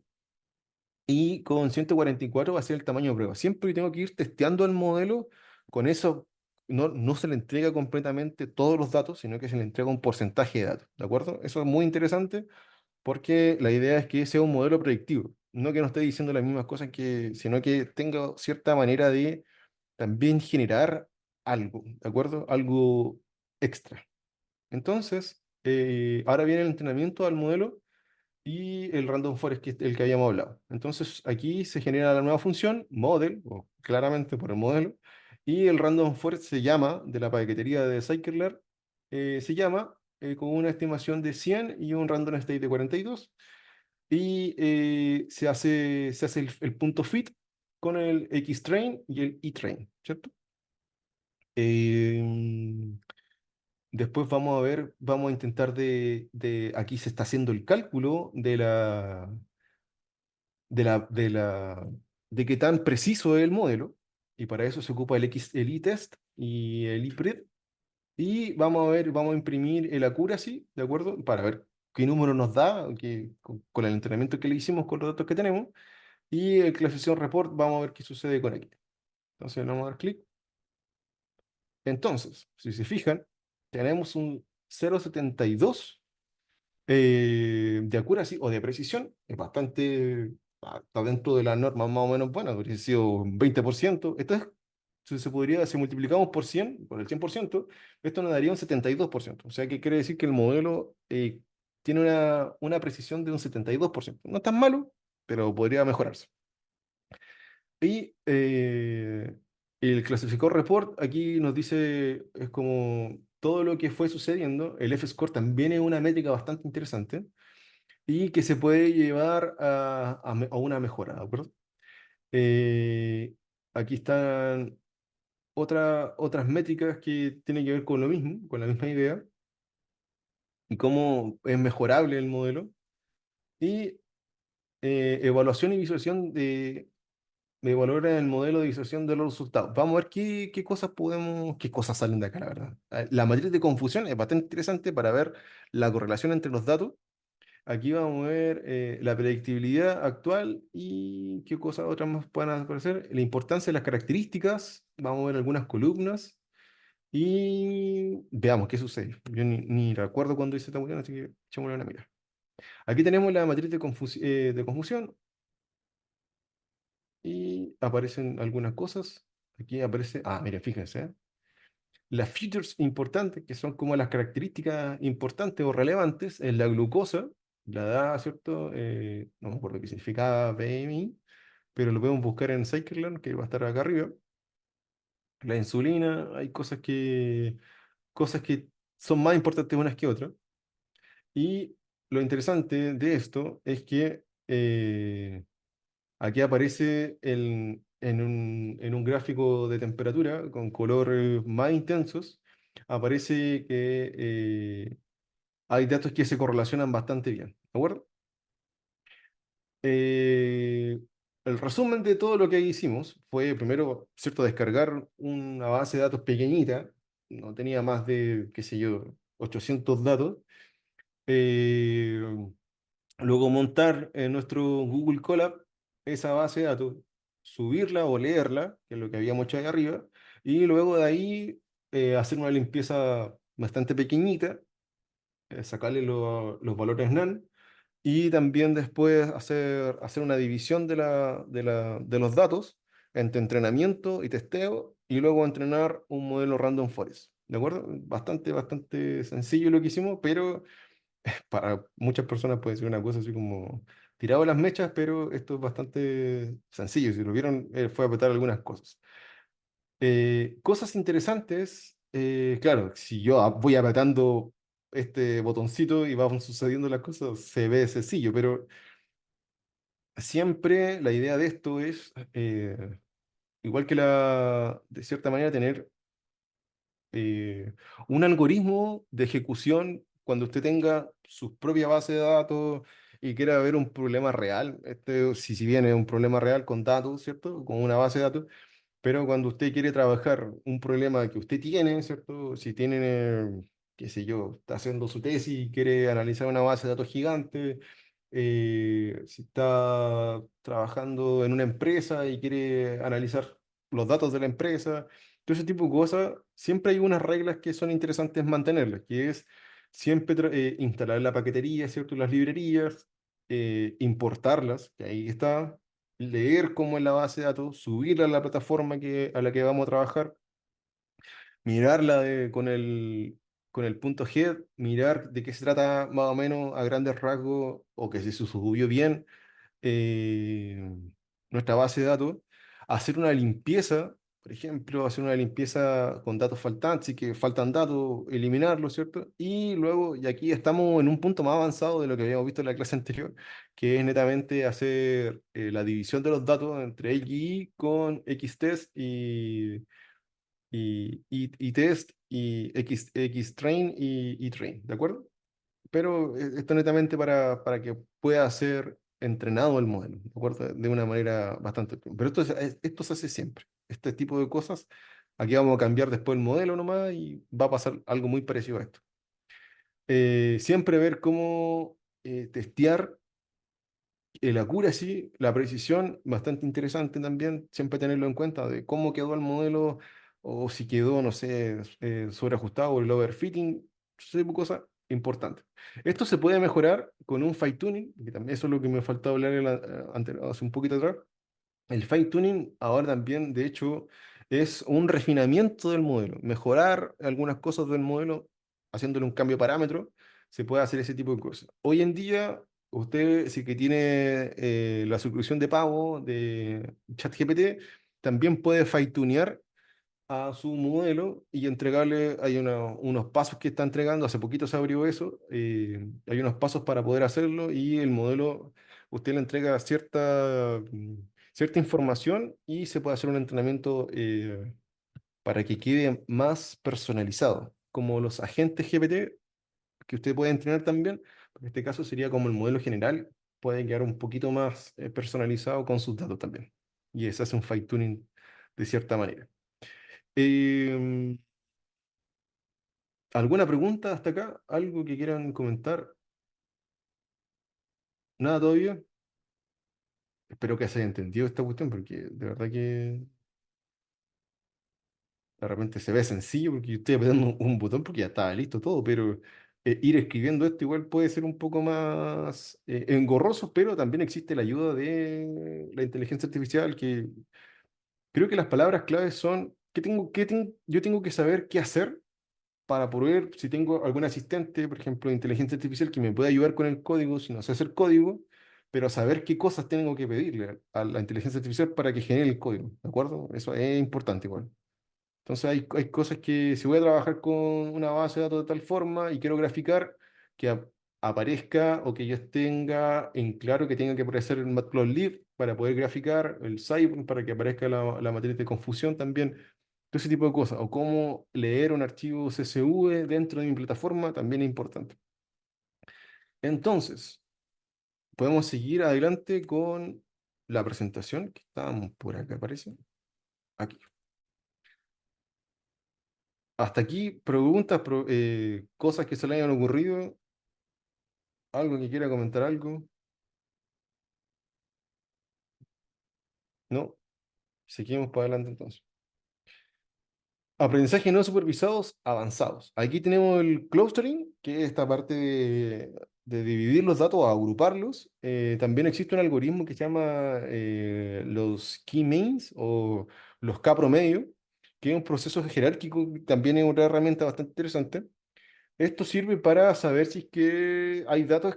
Y con 144 va a ser el tamaño de prueba. Siempre tengo que ir testeando el modelo, con eso no se le entrega completamente todos los datos, sino que se le entrega un porcentaje de datos, ¿de acuerdo? Eso es muy interesante porque la idea es que sea un modelo predictivo, no que no esté diciendo las mismas cosas sino que tenga cierta manera de también generar algo, ¿de acuerdo? Algo extra. Entonces, ahora viene el entrenamiento al modelo y el random forest, que es el que habíamos hablado. Entonces aquí se genera la nueva función, model, o claramente por el modelo, y el random forest se llama, de la paquetería de scikit-learn, se llama con una estimación de 100 y un random state de 42, y se hace el punto fit con el xtrain y el etrain, ¿cierto? Em, Después vamos a ver, vamos a intentar aquí se está haciendo el cálculo de qué tan preciso es el modelo, y para eso se ocupa el e-test y el e-pred, y vamos a ver, vamos a imprimir el accuracy, ¿de acuerdo? Para ver qué número nos da, con el entrenamiento que le hicimos con los datos que tenemos, y el clasificación report, vamos a ver qué sucede con aquí. Entonces le vamos a dar clic. Entonces, si se fijan, tenemos un 0,72 de accuracy o de precisión. Es bastante, está dentro de la norma más o menos buena, habría sido un 20%. Esto es, se podría, si multiplicamos por 100, por el 100%, esto nos daría un 72%. O sea que quiere decir que el modelo tiene una precisión de un 72%. No es tan malo, pero podría mejorarse. Y el clasificador report aquí nos dice, es como todo lo que fue sucediendo. El F-score también es una métrica bastante interesante y que se puede llevar a una mejora, ¿de acuerdo? Eh, Aquí están. otras métricas que tienen que ver con lo mismo, con la misma idea, y cómo es mejorable el modelo, y evaluación y visualización de evaluar el modelo de visualización de los resultados. Vamos a ver qué cosas qué cosas salen de acá, la verdad. La matriz de confusión es bastante interesante para ver la correlación entre los datos. Aquí vamos a ver la predictibilidad actual y qué cosas otras más puedan aparecer. La importancia de las características. Vamos a ver algunas columnas y veamos qué sucede. Yo ni recuerdo cuándo hice esta cuestión, así que echémosle una mira. Aquí tenemos la matriz de confusión y aparecen algunas cosas. Aquí aparece, mira, fíjense, las features importantes, que son como las características importantes o relevantes, en la glucosa, la da, ¿cierto? No me acuerdo qué significa BMI, pero lo podemos buscar en Scikit-learn, que va a estar acá arriba. La insulina, hay cosas que son más importantes unas que otras. Y lo interesante de esto es que aquí aparece en un gráfico de temperatura con colores más intensos, aparece que hay datos que se correlacionan bastante bien, ¿de acuerdo? Eh, el resumen de todo lo que hicimos fue primero, ¿cierto?, descargar una base de datos pequeñita, no tenía más de, qué sé yo, 800 datos. eh, Luego montar en nuestro Google Colab esa base de datos, subirla o leerla, que es lo que habíamos hecho ahí arriba, y luego de ahí hacer una limpieza bastante pequeñita, sacarle los valores NaN, y también después hacer una división de los datos entre entrenamiento y testeo, y luego entrenar un modelo random forest. ¿De acuerdo? Bastante sencillo lo que hicimos, pero para muchas personas puede ser una cosa así como tirado las mechas, pero esto es bastante sencillo. Si lo vieron, fue apretar algunas cosas. Cosas interesantes, claro, si yo voy apretando este botoncito y van sucediendo las cosas, se ve sencillo, pero siempre la idea de esto es, igual que de cierta manera, tener eh, un algoritmo de ejecución cuando usted tenga su propia base de datos y quiera ver un problema real. Si bien es un problema real con datos, ¿cierto? Con una base de datos, pero cuando usted quiere trabajar un problema que usted tiene, ¿cierto? Si tiene, qué sé yo, está haciendo su tesis y quiere analizar una base de datos gigante, si está trabajando en una empresa y quiere analizar los datos de la empresa, todo ese tipo de cosas, siempre hay unas reglas que son interesantes mantenerlas, que es siempre instalar la paquetería, ¿cierto? Las librerías, importarlas, que ahí está, leer cómo es la base de datos, subirla a la plataforma a la que vamos a trabajar, mirarla con el punto head, mirar de qué se trata más o menos a grandes rasgos, o que si se subió bien eh, nuestra base de datos, hacer una limpieza, por ejemplo, hacer una limpieza con datos faltantes, y que faltan datos, eliminarlos, ¿cierto? Y luego, y aquí estamos en un punto más avanzado de lo que habíamos visto en la clase anterior, que es netamente hacer la división de los datos entre XY con XTest y test y Xtrain y train, ¿de acuerdo? Pero esto netamente para que pueda ser entrenado el modelo, ¿de acuerdo? De una manera bastante. Pero esto se hace siempre. Este tipo de cosas, aquí vamos a cambiar después el modelo nomás y va a pasar algo muy parecido a esto. Siempre ver cómo testear el accuracy, la precisión, bastante interesante también, siempre tenerlo en cuenta de cómo quedó el modelo o si quedó, no sé, sobreajustado o el overfitting, ese tipo de cosas importantes. Esto se puede mejorar con un fine tuning, que también eso es lo que me faltaba hablar hace un poquito atrás. El fine tuning ahora también, de hecho, es un refinamiento del modelo, mejorar algunas cosas del modelo, haciéndole un cambio de parámetro, se puede hacer ese tipo de cosas. Hoy en día, usted, si que tiene la suscripción de pago de ChatGPT, también puede fine tunear a su modelo y entregarle, hay unos pasos que está entregando, hace poquito se abrió eso, hay unos pasos para poder hacerlo y el modelo, usted le entrega cierta información y se puede hacer un entrenamiento para que quede más personalizado, como los agentes GPT que usted puede entrenar también. En este caso sería como el modelo general, puede quedar un poquito más personalizado con sus datos también. Y se hace un fine tuning de cierta manera. Em, ¿Alguna pregunta hasta acá? ¿Algo que quieran comentar? ¿Nada todavía? Espero que se haya entendido esta cuestión, porque de verdad que de repente se ve sencillo, porque yo estoy apretando un botón porque ya estaba listo todo, pero ir escribiendo esto igual puede ser un poco más engorroso, pero también existe la ayuda de la inteligencia artificial, que creo que las palabras claves son, yo tengo que saber qué hacer para poder, si tengo algún asistente, por ejemplo, de inteligencia artificial que me pueda ayudar con el código, si no sé hacer código, pero saber qué cosas tengo que pedirle a la inteligencia artificial para que genere el código, ¿de acuerdo? Eso es importante igual. Entonces hay cosas que si voy a trabajar con una base de datos de tal forma y quiero graficar, que aparezca o que yo tenga en claro que tenga que aparecer el Matplotlib para poder graficar, el Cyborg para que aparezca la matriz de confusión también, todo ese tipo de cosas. O cómo leer un archivo CSV dentro de mi plataforma también es importante. Entonces, podemos seguir adelante con la presentación, que estábamos por acá, parece. Aquí. Hasta aquí, preguntas, cosas que se le hayan ocurrido, algo que quiera comentar, algo, ¿no? Seguimos para adelante entonces. Aprendizaje no supervisados avanzados. Aquí tenemos el clustering, que es esta parte de dividir los datos, agruparlos. También existe un algoritmo que se llama los key mains o los K promedio, que es un proceso jerárquico, también es otra herramienta bastante interesante. Esto sirve para saber si es que hay datos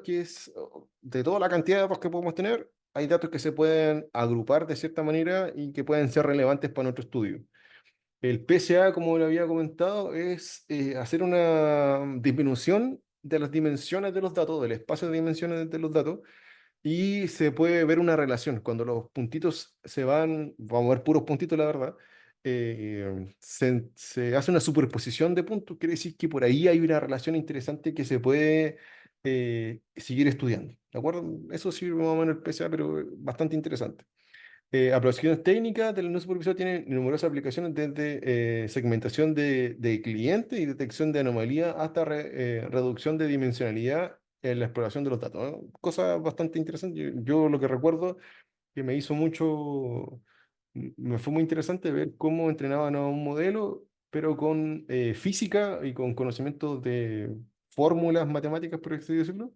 de toda la cantidad de datos que podemos tener, hay datos que se pueden agrupar de cierta manera y que pueden ser relevantes para nuestro estudio. El PSA, como le había comentado, es hacer una disminución de las dimensiones de los datos, del espacio de dimensiones de los datos, y se puede ver una relación. Cuando los puntitos se van, vamos a ver puros puntitos, la verdad, se hace una superposición de puntos, quiere decir que por ahí hay una relación interesante que se puede seguir estudiando. ¿De acuerdo? Eso sirve más o menos el PSA, pero bastante interesante. Aplicaciones técnicas del no supervisor tienen numerosas aplicaciones desde segmentación de clientes y detección de anomalías hasta reducción de dimensionalidad en la exploración de los datos, ¿no? Cosa bastante interesante. Yo lo que recuerdo que me hizo mucho, me fue muy interesante ver cómo entrenaban a un modelo, pero con física y con conocimientos de fórmulas matemáticas, por así decirlo,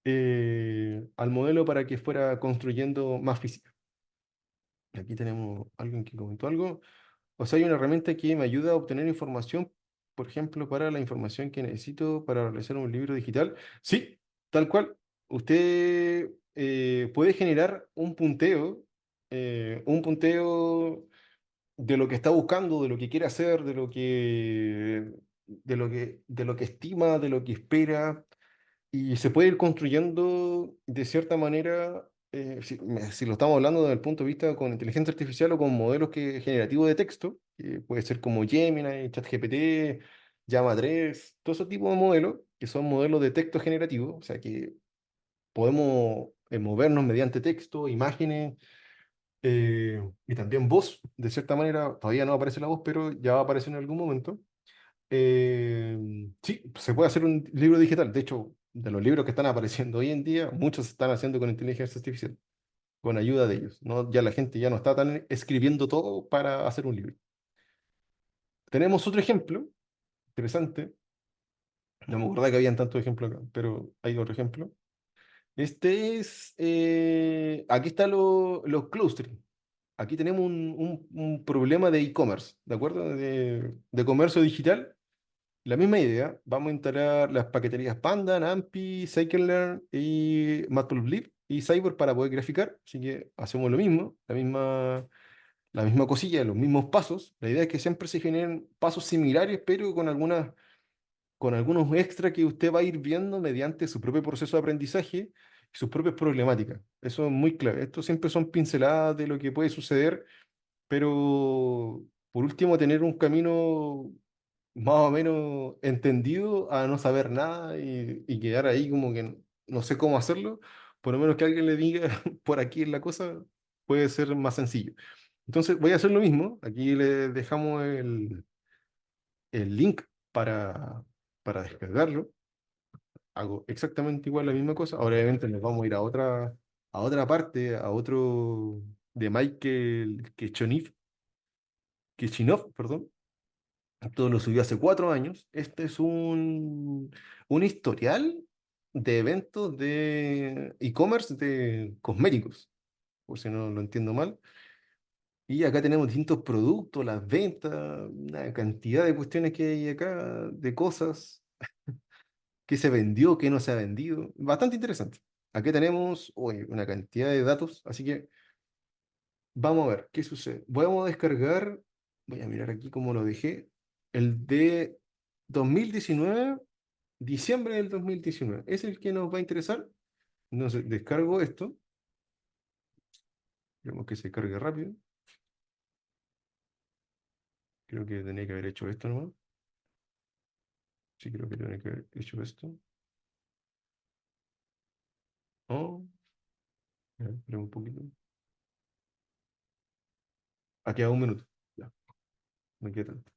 al modelo para que fuera construyendo más física. Aquí tenemos alguien que comentó algo. O sea, hay una herramienta que me ayuda a obtener información, por ejemplo, para la información que necesito para realizar un libro digital. Sí, tal cual. Usted puede generar un punteo de lo que está buscando, de lo que quiere hacer, de lo que estima, de lo que espera. Y se puede ir construyendo de cierta manera, si lo estamos hablando desde el punto de vista con inteligencia artificial o con modelos generativos de texto, que puede ser como Gemini, ChatGPT, Llama 3, todo ese tipo de modelos, que son modelos de texto generativo, o sea que podemos movernos mediante texto, imágenes y también voz, de cierta manera, todavía no aparece la voz, pero ya va a aparecer en algún momento. Sí, se puede hacer un libro digital. De hecho, de los libros que están apareciendo hoy en día, muchos se están haciendo con inteligencia artificial, con ayuda de ellos, ¿no? Ya la gente ya no está tan escribiendo todo para hacer un libro. Tenemos otro ejemplo interesante. No me acuerdo que habían tantos ejemplos acá, pero hay otro ejemplo. Aquí están los clustering. Aquí tenemos un problema de e-commerce, ¿de acuerdo? De comercio digital. La misma idea, vamos a instalar las paqueterías Panda, NumPy, Scikit-learn y Matplotlib y Cyborg para poder graficar. Así que hacemos lo mismo, la misma cosilla, los mismos pasos. La idea es que siempre se generen pasos similares, pero con algunos extras que usted va a ir viendo mediante su propio proceso de aprendizaje y sus propias problemáticas. Eso es muy clave. Esto siempre son pinceladas de lo que puede suceder, pero por último, tener un camino más o menos entendido a no saber nada y quedar ahí como que no sé cómo hacerlo, por lo menos que alguien le diga por aquí es la cosa, puede ser más sencillo. Entonces voy a hacer lo mismo, aquí le dejamos el link para descargarlo, hago exactamente igual la misma cosa, ahora obviamente nos vamos a ir a otra parte, a otro de Michael Kishinov, perdón. Esto lo subió hace 4 años. Este es un historial de eventos de e-commerce de cosméticos, por si no lo entiendo mal. Y acá tenemos distintos productos, las ventas, una cantidad de cuestiones que hay acá, de cosas, qué se vendió, qué no se ha vendido. Bastante interesante. Aquí tenemos uy, una cantidad de datos, así que vamos a ver qué sucede. Vamos a descargar, voy a mirar aquí cómo lo dejé, el de 2019, diciembre del 2019. Es el que nos va a interesar. Entonces, descargo esto. Queremos que se cargue rápido. Creo que tenía que haber hecho esto nomás. Sí, creo que tenía que haber hecho esto. Oh, ya, esperemos un poquito. Aquí a un minuto. Ya, me queda tanto.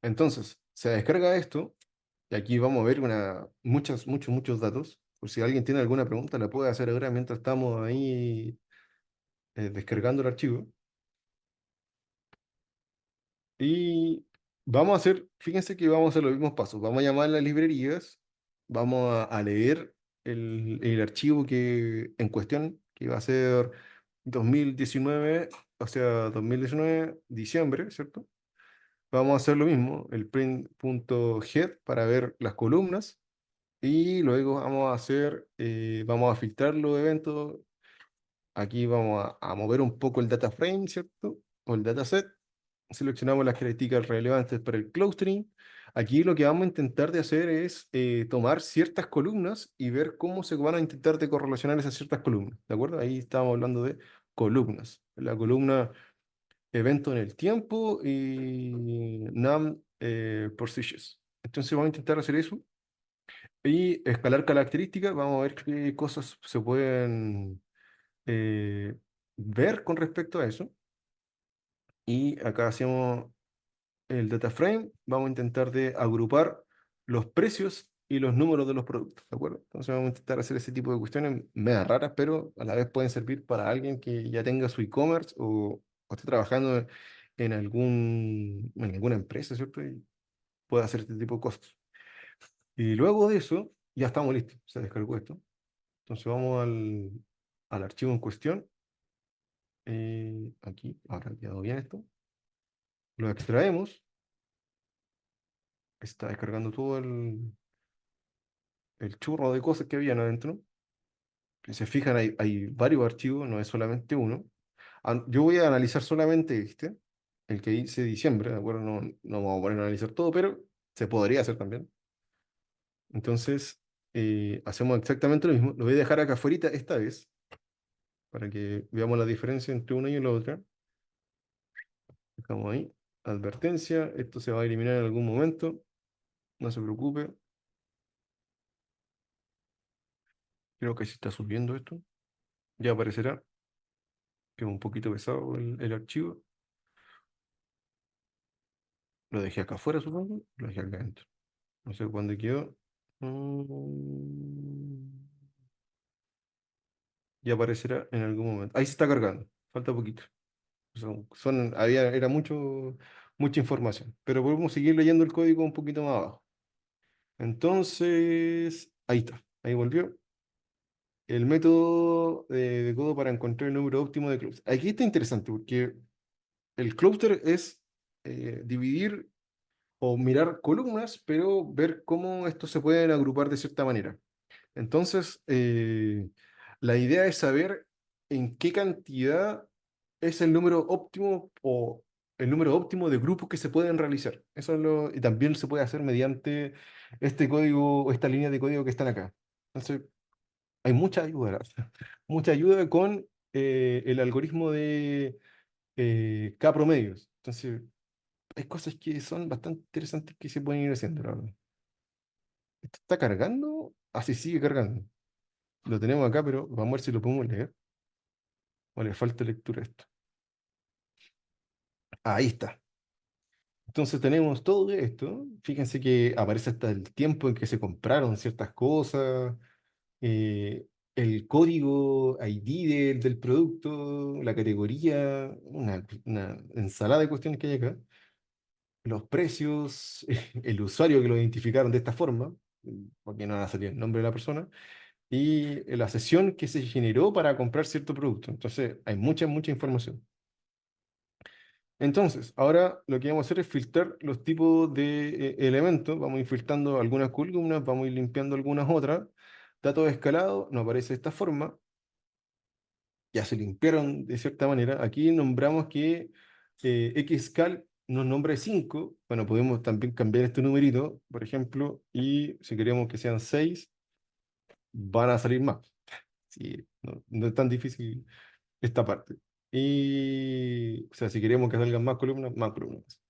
Entonces, se descarga esto. Y aquí vamos a ver muchos datos. Por si alguien tiene alguna pregunta, la puede hacer ahora mientras estamos ahí descargando el archivo. Y vamos a hacer, fíjense que vamos a hacer los mismos pasos. Vamos a llamar a las librerías, vamos a leer el archivo que, en cuestión, que va a ser 2019, o sea, 2019, diciembre, ¿cierto? Vamos a hacer lo mismo, el print.head para ver las columnas y luego vamos a hacer, vamos a filtrar los eventos. Aquí vamos a mover un poco el data frame, ¿cierto? O el dataset. Seleccionamos las características relevantes para el clustering. Aquí lo que vamos a intentar de hacer es tomar ciertas columnas y ver cómo se van a intentar de correlacionar esas ciertas columnas, ¿de acuerdo? Ahí estábamos hablando de columnas. La columna evento en el tiempo y num positions. Entonces vamos a intentar hacer eso y escalar características. Vamos a ver qué cosas se pueden eh, ver con respecto a eso. Y acá hacemos el data frame, vamos a intentar de agrupar los precios y los números de los productos, ¿de acuerdo? Entonces vamos a intentar hacer ese tipo de cuestiones medio raras, pero a la vez pueden servir para alguien que ya tenga su e-commerce o esté trabajando en alguna empresa, ¿cierto? Y pueda hacer este tipo de cosas. Y luego de eso, ya estamos listos, se descargó esto. Entonces vamos al archivo en cuestión. Aquí, ahora ha quedado bien esto. Lo extraemos. Está descargando todo el churro de cosas que habían adentro. Si se fijan, hay varios archivos, no es solamente uno. Yo voy a analizar solamente este, el que hice diciembre, ¿de acuerdo? No, no vamos a poner a analizar todo, pero se podría hacer también. Entonces, hacemos exactamente lo mismo. Lo voy a dejar acá afuera esta vez, para que veamos la diferencia entre una y la otra. Dejamos ahí. Advertencia, esto se va a eliminar en algún momento, no se preocupe. Creo que se está subiendo esto. Ya aparecerá, que es un poquito pesado el archivo. Lo dejé acá afuera, supongo. Lo dejé acá adentro. No sé cuándo quedó. Mm, Ya aparecerá en algún momento. Ahí se está cargando. Falta poquito. Era mucha información. Pero podemos seguir leyendo el código un poquito más abajo. Entonces, ahí está. Ahí volvió. El método de codo para encontrar el número óptimo de clusters. Aquí está interesante porque el cluster es dividir o mirar columnas, pero ver cómo estos se pueden agrupar de cierta manera. Entonces, la idea es saber en qué cantidad es el número óptimo o el número óptimo de grupos que se pueden realizar. Y también se puede hacer mediante este código o esta línea de código que están acá. Entonces, hay mucha ayuda, la verdad. Mucha ayuda con el algoritmo K promedios. Entonces, hay cosas que son bastante interesantes que se pueden ir haciendo, la verdad. ¿Esto está cargando? Así sigue cargando. Lo tenemos acá, pero vamos a ver si lo podemos leer. O le falta lectura a esto. Ahí está. Entonces tenemos todo esto. Fíjense que aparece hasta el tiempo en que se compraron ciertas cosas, eh, el código ID del producto, la categoría, una ensalada de cuestiones que hay acá, los precios, el usuario que lo identificaron de esta forma, porque no va a salir el nombre de la persona, y la sesión que se generó para comprar cierto producto. Entonces hay mucha información. Entonces, ahora lo que vamos a hacer es filtrar los tipos de elementos. Vamos a ir filtrando algunas columnas, vamos a ir limpiando algunas otras. Datos de escalado nos aparece de esta forma. Ya se limpiaron de cierta manera. Aquí nombramos que xcal nos nombra 5. Bueno, podemos también cambiar este numerito, por ejemplo, y si queremos que sean 6 van a salir más. Sí, no es tan difícil esta parte. Y, o sea, si queremos que salgan más columnas, más columnas.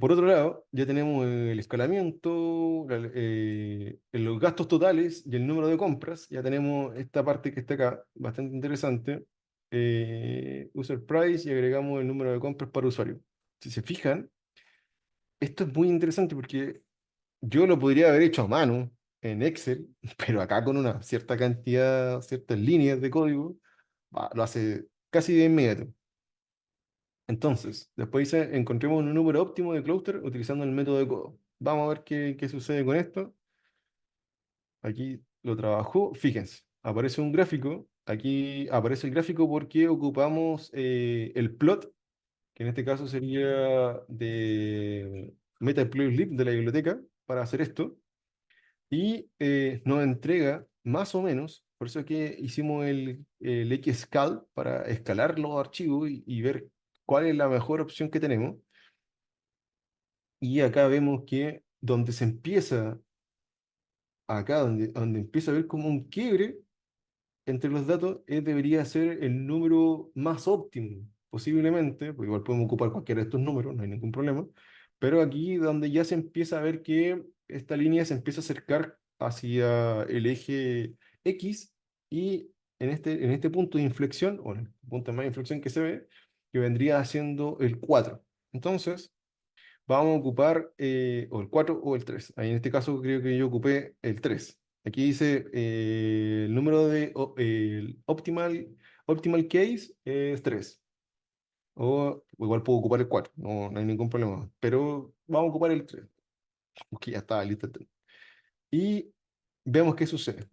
Por otro lado, ya tenemos el escalamiento, los gastos totales y el número de compras. Ya tenemos esta parte que está acá, bastante interesante. User price y agregamos el número de compras para usuario. Si se fijan, esto es muy interesante porque yo lo podría haber hecho a mano en Excel, pero acá con una cierta cantidad, ciertas líneas de código, lo hace casi de inmediato. Entonces, después dice, encontremos un número óptimo de clúster utilizando el método de codo. Vamos a ver qué sucede con esto. Aquí lo trabajó. Fíjense, aparece un gráfico. Aquí aparece el gráfico porque ocupamos el plot, que en este caso sería de Matplotlib de la biblioteca, para hacer esto. Y nos entrega más o menos, por eso que hicimos el xscal para escalar los archivos y ver cuál es la mejor opción que tenemos. Y acá vemos que donde se empieza, acá donde empieza a ver como un quiebre entre los datos, debería ser el número más óptimo, posiblemente, porque igual podemos ocupar cualquiera de estos números, no hay ningún problema, pero aquí donde ya se empieza a ver que esta línea se empieza a acercar hacia el eje X y en este punto de inflexión, o en el punto más de inflexión que se ve, que vendría siendo el 4. Entonces, vamos a ocupar o el 4 o el 3. Ahí en este caso creo que yo ocupé el 3. Aquí dice el número el optimal case es 3. O igual puedo ocupar el 4, no hay ningún problema. Pero vamos a ocupar el 3, porque ya está listo el 3. Y vemos qué sucede.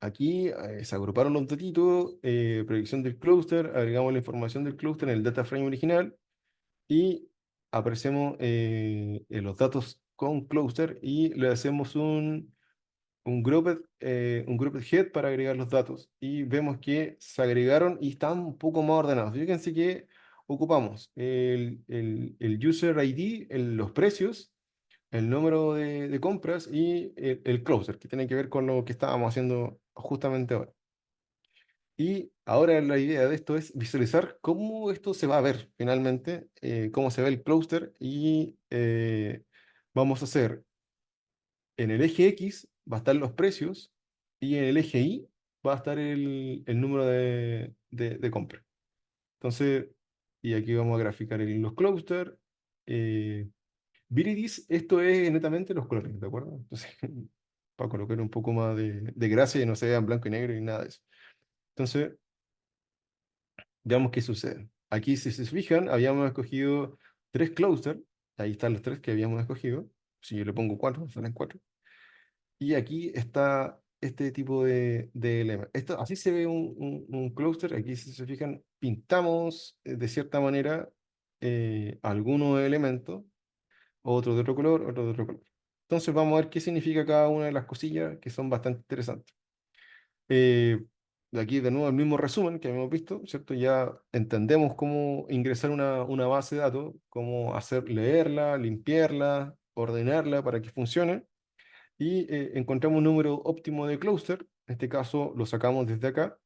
Aquí se agruparon los datitos, predicción del clúster, agregamos la información del clúster en el data frame original y aparecemos en los datos con cluster y le hacemos un grouped head para agregar los datos. Y vemos que se agregaron y están un poco más ordenados. Fíjense que ocupamos el user ID, los precios, el número de compras y el closer, que tiene que ver con lo que estábamos haciendo justamente ahora. Y ahora la idea de esto es visualizar cómo esto se va a ver finalmente, cómo se ve el clúster y vamos a hacer en el eje X va a estar los precios y en el eje Y va a estar el número de compra. Entonces, y aquí vamos a graficar los clúster. Eh, Viridis, esto es netamente los colores, ¿de acuerdo? Entonces, para colocar un poco más de gracia y no se vean blanco y negro y nada de eso. Entonces, veamos qué sucede. Aquí, si se fijan, habíamos escogido 3 clúster. Ahí están los 3 que habíamos escogido. Si yo le pongo 4, salen 4. Y aquí está este tipo de elementos. Así se ve un clúster. Aquí, si se fijan, pintamos de cierta manera algunos elementos, otro de otro color, otro de otro color. Entonces vamos a ver qué significa cada una de las cosillas que son bastante interesantes. Eh, de aquí de nuevo el mismo resumen que habíamos visto, ¿cierto? Ya entendemos cómo ingresar una base de datos, cómo hacer leerla, limpiarla, ordenarla para que funcione. Y encontramos un número óptimo de clúster. En este caso lo sacamos desde acá.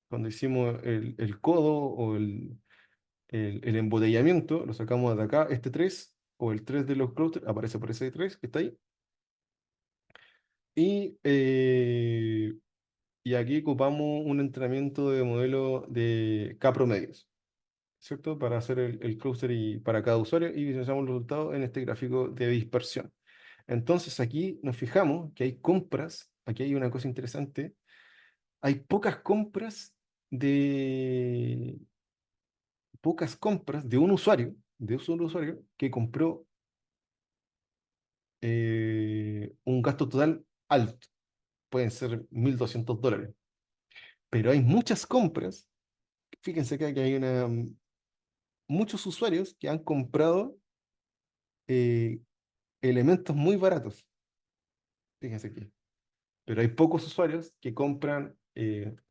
cuando hicimos el codo o el embotellamiento, lo sacamos de acá, este 3 o el 3 de los clústeres, aparece por ese 3 que está ahí. Y, y aquí ocupamos un entrenamiento de modelo de K promedios, ¿cierto? Para hacer el clúster y para cada usuario y visualizamos los resultados en este gráfico de dispersión. Entonces aquí nos fijamos que hay compras, aquí hay una cosa interesante, hay de, pocas compras de un solo usuario que compró un gasto total alto, pueden ser $1.200, pero hay muchas compras, fíjense acá que hay muchos usuarios que han comprado eh, elementos muy baratos, fíjense aquí, pero hay pocos usuarios que compran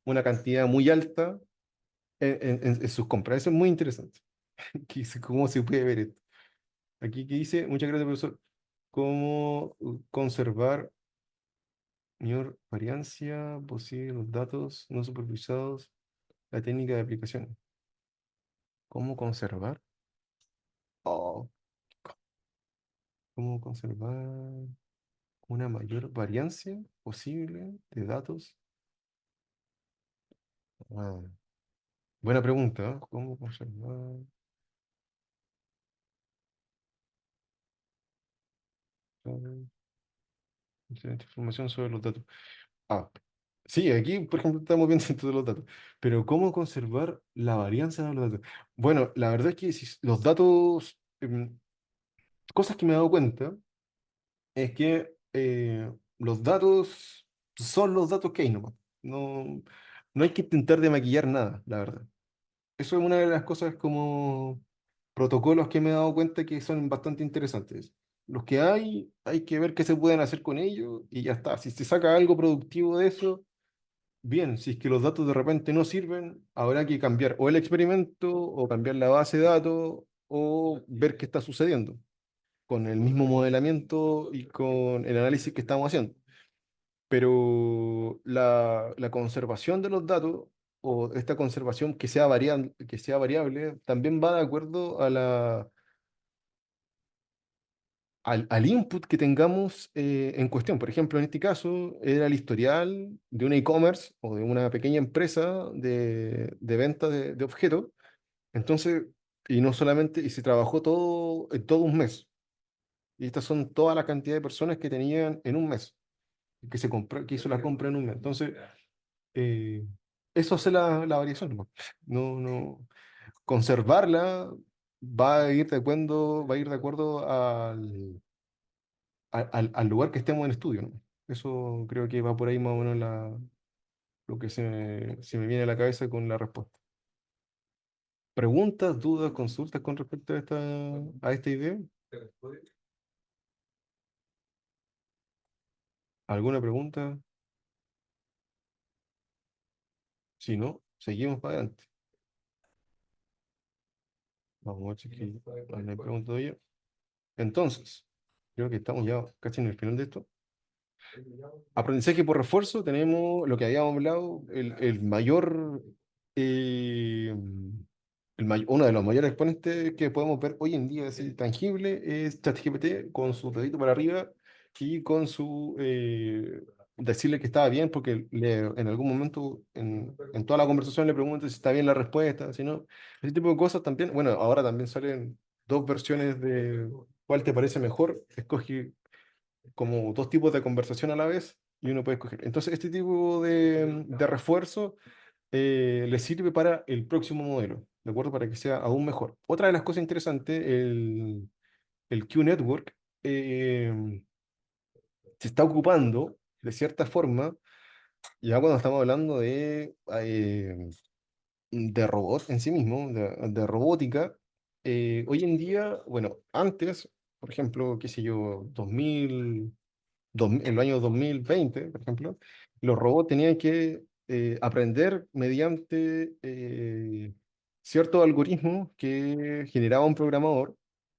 una cantidad muy alta en sus compras. Eso es muy interesante. ¿Cómo se puede ver esto? Aquí que dice, muchas gracias, profesor. ¿Cómo conservar mayor variancia posible los datos no supervisados? La técnica de aplicación. ¿Cómo conservar? Oh, ¿cómo conservar una mayor variancia posible de datos? Ah, buena pregunta, ¿eh? ¿Cómo conservar excelente información sobre los datos? Ah, sí, aquí, por ejemplo, estamos viendo todos los datos, pero ¿cómo conservar la varianza de los datos? Bueno, la verdad es que si los datos, cosas que me he dado cuenta es que los datos son los datos que hay nomás. No, no hay que intentar de maquillar nada, la verdad. Eso es una de las cosas como protocolos que me he dado cuenta que son bastante interesantes. Los que hay que ver qué se pueden hacer con ellos y ya está. Si se saca algo productivo de eso, bien. Si es que los datos de repente no sirven, habrá que cambiar o el experimento o cambiar la base de datos o ver qué está sucediendo con el mismo modelamiento y con el análisis que estamos haciendo. Pero la conservación de los datos o esta conservación que sea variable también va de acuerdo a al input que tengamos en cuestión. Por ejemplo, en este caso era el historial de un e-commerce o de una pequeña empresa de venta de objetos. Entonces, y no solamente, y se trabajó todo en todo un mes. Y estas son toda la cantidad de personas que tenían en un mes, que hizo la compra en un mes. Entonces, eh, eso hace la variación, ¿no? No, no, conservarla va a ir de acuerdo al lugar que estemos en estudio, ¿no? Eso creo que va por ahí más o menos lo que se me viene a la cabeza con la respuesta. ¿Preguntas, dudas, consultas con respecto a esta idea? ¿Alguna pregunta? Si no, seguimos para adelante. Vamos a ver si es que no hay pregunta todavía. Entonces, creo que estamos ya casi en el final de esto. Aprendizaje por refuerzo, tenemos lo que habíamos hablado, el mayor, eh, uno de los mayores exponentes que podemos ver hoy en día, es tangible, es ChatGPT con su dedito para arriba y con su decirle que estaba bien, porque en algún momento en toda la conversación le pregunto si está bien la respuesta, si no, ese tipo de cosas también. Bueno, ahora también salen dos versiones de cuál te parece mejor, escoge como dos tipos de conversación a la vez y uno puede escoger. Entonces, este tipo de refuerzo le sirve para el próximo modelo, ¿de acuerdo? Para que sea aún mejor. Otra de las cosas interesantes, el Q-Network eh, se está ocupando, de cierta forma, ya cuando estamos hablando de robots en sí mismo, de robótica, hoy en día, bueno, antes, por ejemplo, qué sé yo, en el año 2020, por ejemplo, los robots tenían que aprender mediante ciertos algoritmos que generaba un programador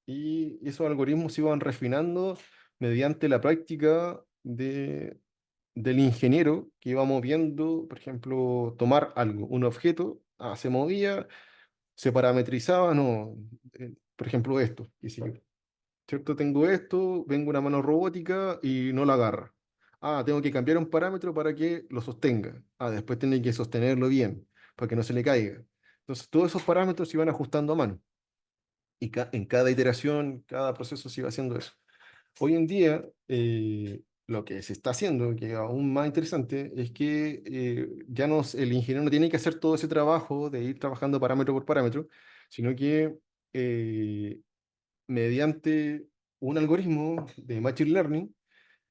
y esos algoritmos se iban refinando mediante la práctica del ingeniero que iba moviendo, por ejemplo, tomar algo, un objeto, se movía, se parametrizaba, no, por ejemplo, esto, qué sé yo, ¿cierto? Tengo esto, vengo una mano robótica y no la agarra. Tengo que cambiar un parámetro para que lo sostenga. Después tiene que sostenerlo bien, para que no se le caiga. Entonces, todos esos parámetros se iban ajustando a mano. Y en cada iteración, cada proceso se iba haciendo eso. Hoy en día, lo que se está haciendo, que es aún más interesante, es que ya no, el ingeniero no tiene que hacer todo ese trabajo de ir trabajando parámetro por parámetro, sino que eh, mediante un algoritmo de Machine Learning,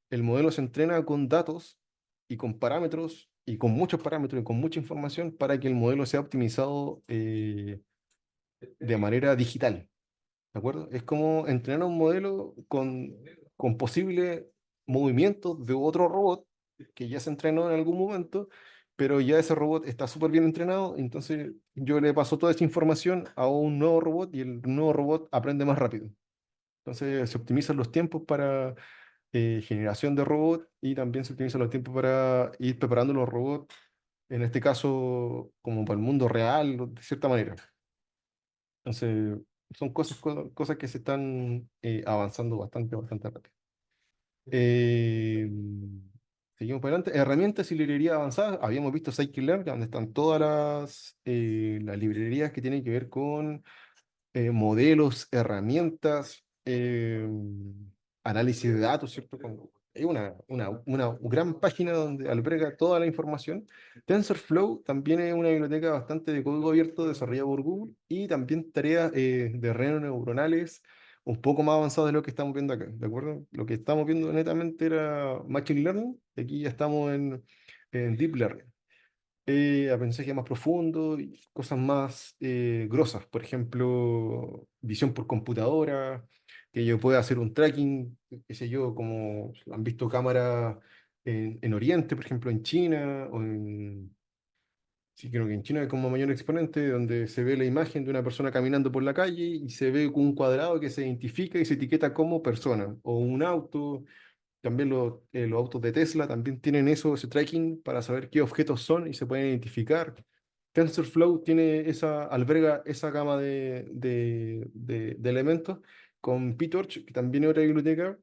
el modelo se entrena con datos y con parámetros y con muchos parámetros y con mucha información para que el modelo sea optimizado de manera digital. ¿De acuerdo? Es como entrenar un modelo con posibles movimientos de otro robot que ya se entrenó en algún momento, pero ya ese robot está súper bien entrenado, entonces yo le paso toda esa información a un nuevo robot y el nuevo robot aprende más rápido. Entonces se optimizan los tiempos para generación de robots y también se optimizan los tiempos para ir preparando los robots, en este caso como para el mundo real, de cierta manera. Entonces, son cosas que se están avanzando bastante rápido. Eh, Seguimos para adelante. Herramientas y librerías avanzadas. Habíamos visto Scikit-Learn, donde están todas las librerías que tienen que ver con modelos, herramientas, análisis de datos, ¿cierto? Hay una gran página donde alberga toda la información. TensorFlow también es una biblioteca bastante de código abierto desarrollada por Google y también tareas de redes neuronales un poco más avanzadas de lo que estamos viendo acá, ¿de acuerdo? Lo que estamos viendo netamente era Machine Learning, y aquí ya estamos en Deep Learning, aprendizaje más profundo y cosas más grosas, por ejemplo, visión por computadora, que yo pueda hacer un tracking, qué sé yo, como han visto cámaras en Oriente, por ejemplo, en China, sí, creo que en China es como mayor exponente, donde se ve la imagen de una persona caminando por la calle y se ve con un cuadrado que se identifica y se etiqueta como persona, o un auto. También los autos de Tesla también tienen eso, ese tracking para saber qué objetos son y se pueden identificar. TensorFlow alberga esa gama de elementos con PyTorch, que también es otra biblioteca,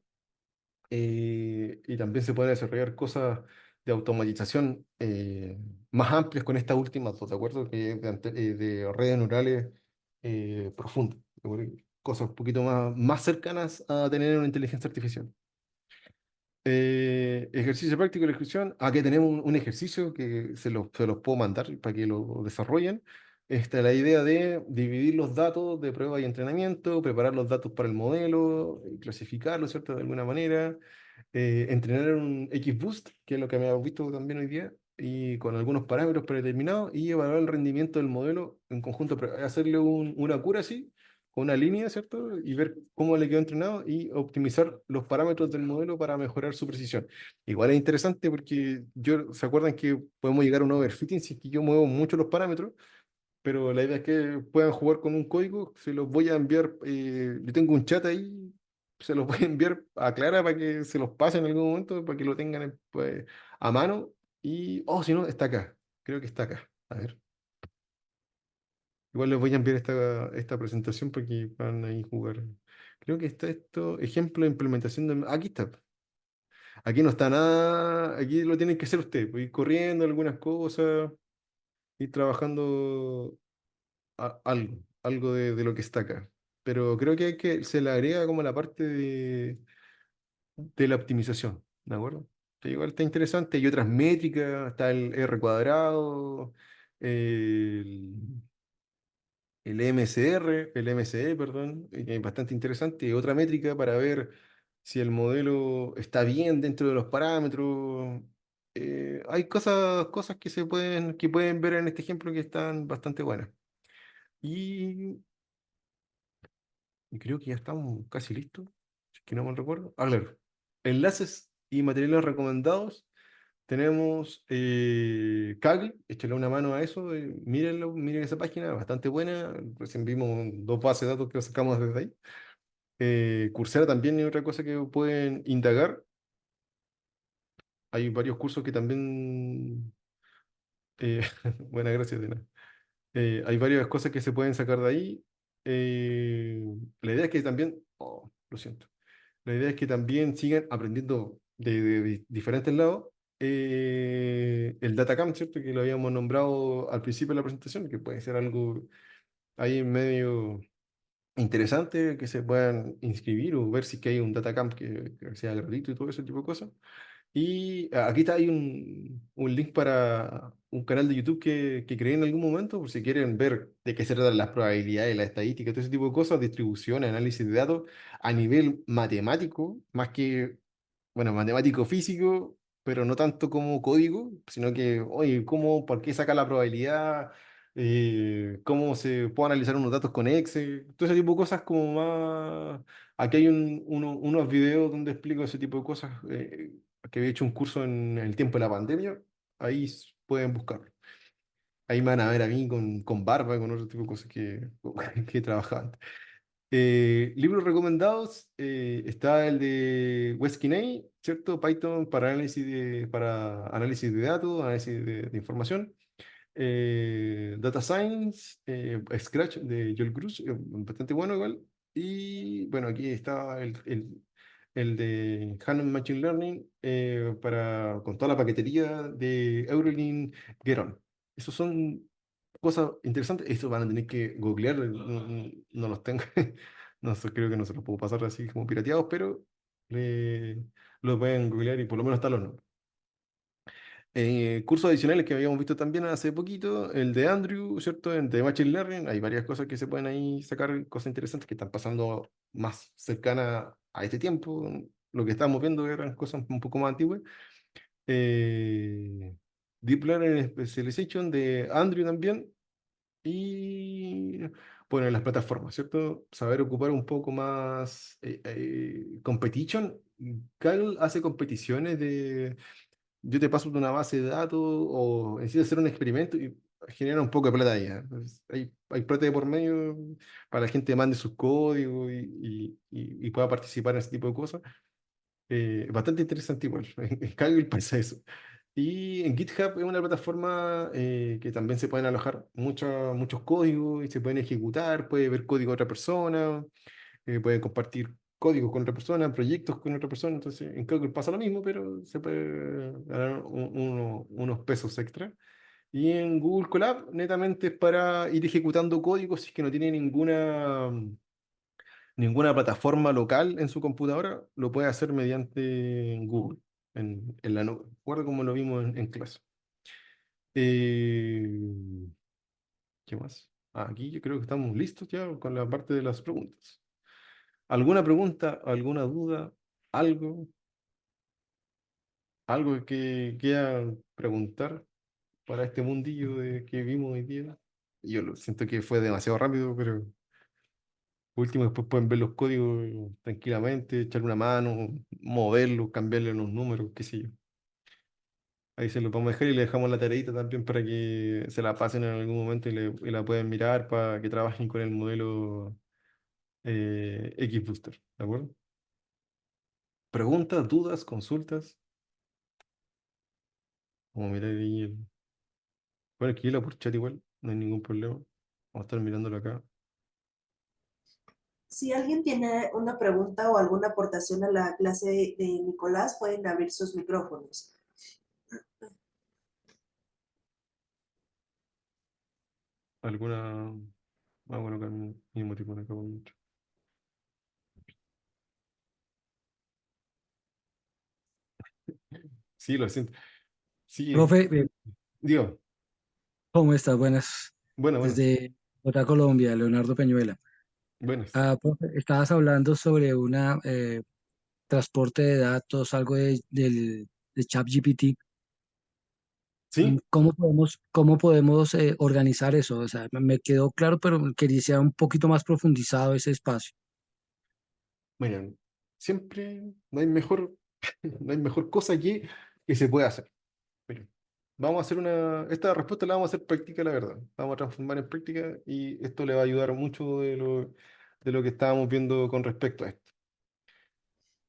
y también se pueden desarrollar cosas de automatización más amplias con estas últimas dos, ¿de acuerdo? Que es de redes neurales profundas, ¿de acuerdo? Cosas un poquito más cercanas a tener una inteligencia artificial. Ejercicio práctico de la ejecución. Aquí tenemos un ejercicio que se los puedo mandar para que lo desarrollen. Esta es la idea de dividir los datos de prueba y entrenamiento, preparar los datos para el modelo, clasificarlos, ¿cierto? De alguna manera, entrenar en un XBoost, que es lo que me habéis visto también hoy día, y con algunos parámetros predeterminados, y evaluar el rendimiento del modelo en conjunto, hacerle una cura así con una línea, ¿cierto? Y ver cómo le quedó entrenado y optimizar los parámetros del modelo para mejorar su precisión. Igual es interesante porque ¿se acuerdan que podemos llegar a un overfitting si es que yo muevo mucho los parámetros? Pero la idea es que puedan jugar con un código, se los voy a enviar, yo tengo un chat ahí, se los voy a enviar a Clara para que se los pase en algún momento, para que lo tengan pues, a mano. Si no, está acá, creo que está acá. A ver. Igual les voy a enviar esta presentación para que van ahí jugar. Creo que está esto, ejemplo de implementación de. Aquí está. Aquí no está nada, aquí lo tienen que hacer ustedes, pues, ir corriendo algunas cosas, ir trabajando algo de lo que está acá. Pero creo que se le agrega como la parte de la optimización, ¿de acuerdo? Que igual está interesante, hay otras métricas, está el R cuadrado, el MSR, el MSE, perdón, que es bastante interesante, y otra métrica para ver si el modelo está bien dentro de los parámetros. Hay cosas que pueden ver en este ejemplo que están bastante buenas. Y creo que ya estamos casi listos, si es que no mal recuerdo. Claro. Enlaces y materiales recomendados. Tenemos Kaggle, échale una mano a eso, mírenlo, miren esa página, bastante buena. Recién vimos dos bases de datos que sacamos desde ahí. Coursera también es otra cosa que pueden indagar. hay varios cursos que también, eh, buenas gracias, Dina. Hay varias cosas que se pueden sacar de ahí. La idea es que también, oh, lo siento, la idea es que también sigan aprendiendo de diferentes lados. El DataCamp, ¿cierto? Que lo habíamos nombrado al principio de la presentación, que puede ser algo ahí en medio interesante, que se puedan inscribir o ver si que hay un DataCamp que sea gratuito y todo ese tipo de cosas. Y aquí está, hay un link para un canal de YouTube que creé en algún momento, por si quieren ver de qué se tratan las probabilidades, la estadística, todo ese tipo de cosas, distribución, análisis de datos a nivel matemático, más que, bueno, matemático físico, pero no tanto como código, sino que, oye, ¿cómo, por qué saca la probabilidad? ¿Cómo se puede analizar unos datos con Excel? Todo ese tipo de cosas como más... Aquí hay unos videos donde explico ese tipo de cosas, que había hecho un curso en el tiempo de la pandemia, ahí pueden buscarlo. Ahí me van a ver a mí con barba, con otro tipo de cosas que trabajaba. Libros recomendados, está el de Wes Kinney, ¿cierto? Python para análisis de datos, análisis de información. Data Science, Scratch de Joel Cruz, bastante bueno igual. Y bueno, aquí está el de Hanon Machine Learning, con toda la paquetería de Eurolin Geron. Esos son cosas interesantes. Estos van a tener que googlear, no los tengo. No sé, creo que no se los puedo pasar así como pirateados, pero los pueden googlear y por lo menos están los nombres. Cursos adicionales que habíamos visto también hace poquito, el de Andrew, ¿cierto? El de Machine Learning, hay varias cosas que se pueden ahí sacar, cosas interesantes que están pasando más cercanas a este tiempo. Lo que estábamos viendo eran cosas un poco más antiguas. Eh, Deep Learning Specialization de Andrew también. Y bueno, en las plataformas, ¿cierto? Saber ocupar un poco más competition. Kaggle hace competiciones de yo te paso una base de datos o necesito hacer un experimento y genera un poco de plata ahí. ¿Eh? Entonces, hay plata de por medio para la gente mande sus códigos y pueda participar en ese tipo de cosas. Bastante interesante igual. En Kaggle pasa eso. Y en GitHub es una plataforma que también se pueden alojar muchos códigos y se pueden ejecutar, puede ver código de otra persona, pueden compartir código con otra persona, proyectos con otra persona. Entonces, en Kaggle pasa lo mismo, pero se puede ganar unos pesos extra. Y en Google Colab, netamente es para ir ejecutando códigos si es que no tiene ninguna plataforma local en su computadora, lo puede hacer mediante Google, en la nube. Recuerdo como lo vimos en clase. Eh, ¿Qué más? Aquí yo creo que estamos listos ya con la parte de las preguntas. ¿Alguna pregunta, alguna duda, algo, algo que quieran preguntar para este mundillo que vimos hoy día? Yo lo siento que fue demasiado rápido, pero por último después pueden ver los códigos tranquilamente, echarle una mano, moverlos, cambiarle unos números, qué sé yo. Ahí se los vamos a dejar y le dejamos la tareita también para que se la pasen en algún momento y la puedan mirar para que trabajen con el modelo XBooster, ¿de acuerdo? Preguntas, dudas, consultas. Vamos a mirar ahí bueno, escribirla por chat igual, no hay ningún problema. Vamos a estar mirándolo acá. Si alguien tiene una pregunta o alguna aportación a la clase de Nicolás, pueden abrir sus micrófonos. ¿Alguna? Ah, bueno, acá mismo tipo acá por mucho. Sí, lo siento. Sí, Profe, digo, ¿cómo está? Buenas. buenas, Desde Bogotá, Colombia, Leonardo Peñuela. buenas. Ah, profe, estabas hablando sobre una transporte de datos, algo de ChatGPT. Sí, ¿Cómo podemos organizar eso? O sea, me quedó claro, pero quería ser un poquito más profundizado ese espacio. miren, siempre no hay mejor, no hay mejor cosa que se pueda hacer. Miren, vamos a hacer esta respuesta la vamos a hacer práctica, la verdad. Vamos a transformar en práctica y esto le va a ayudar mucho de lo que estábamos viendo con respecto a esto.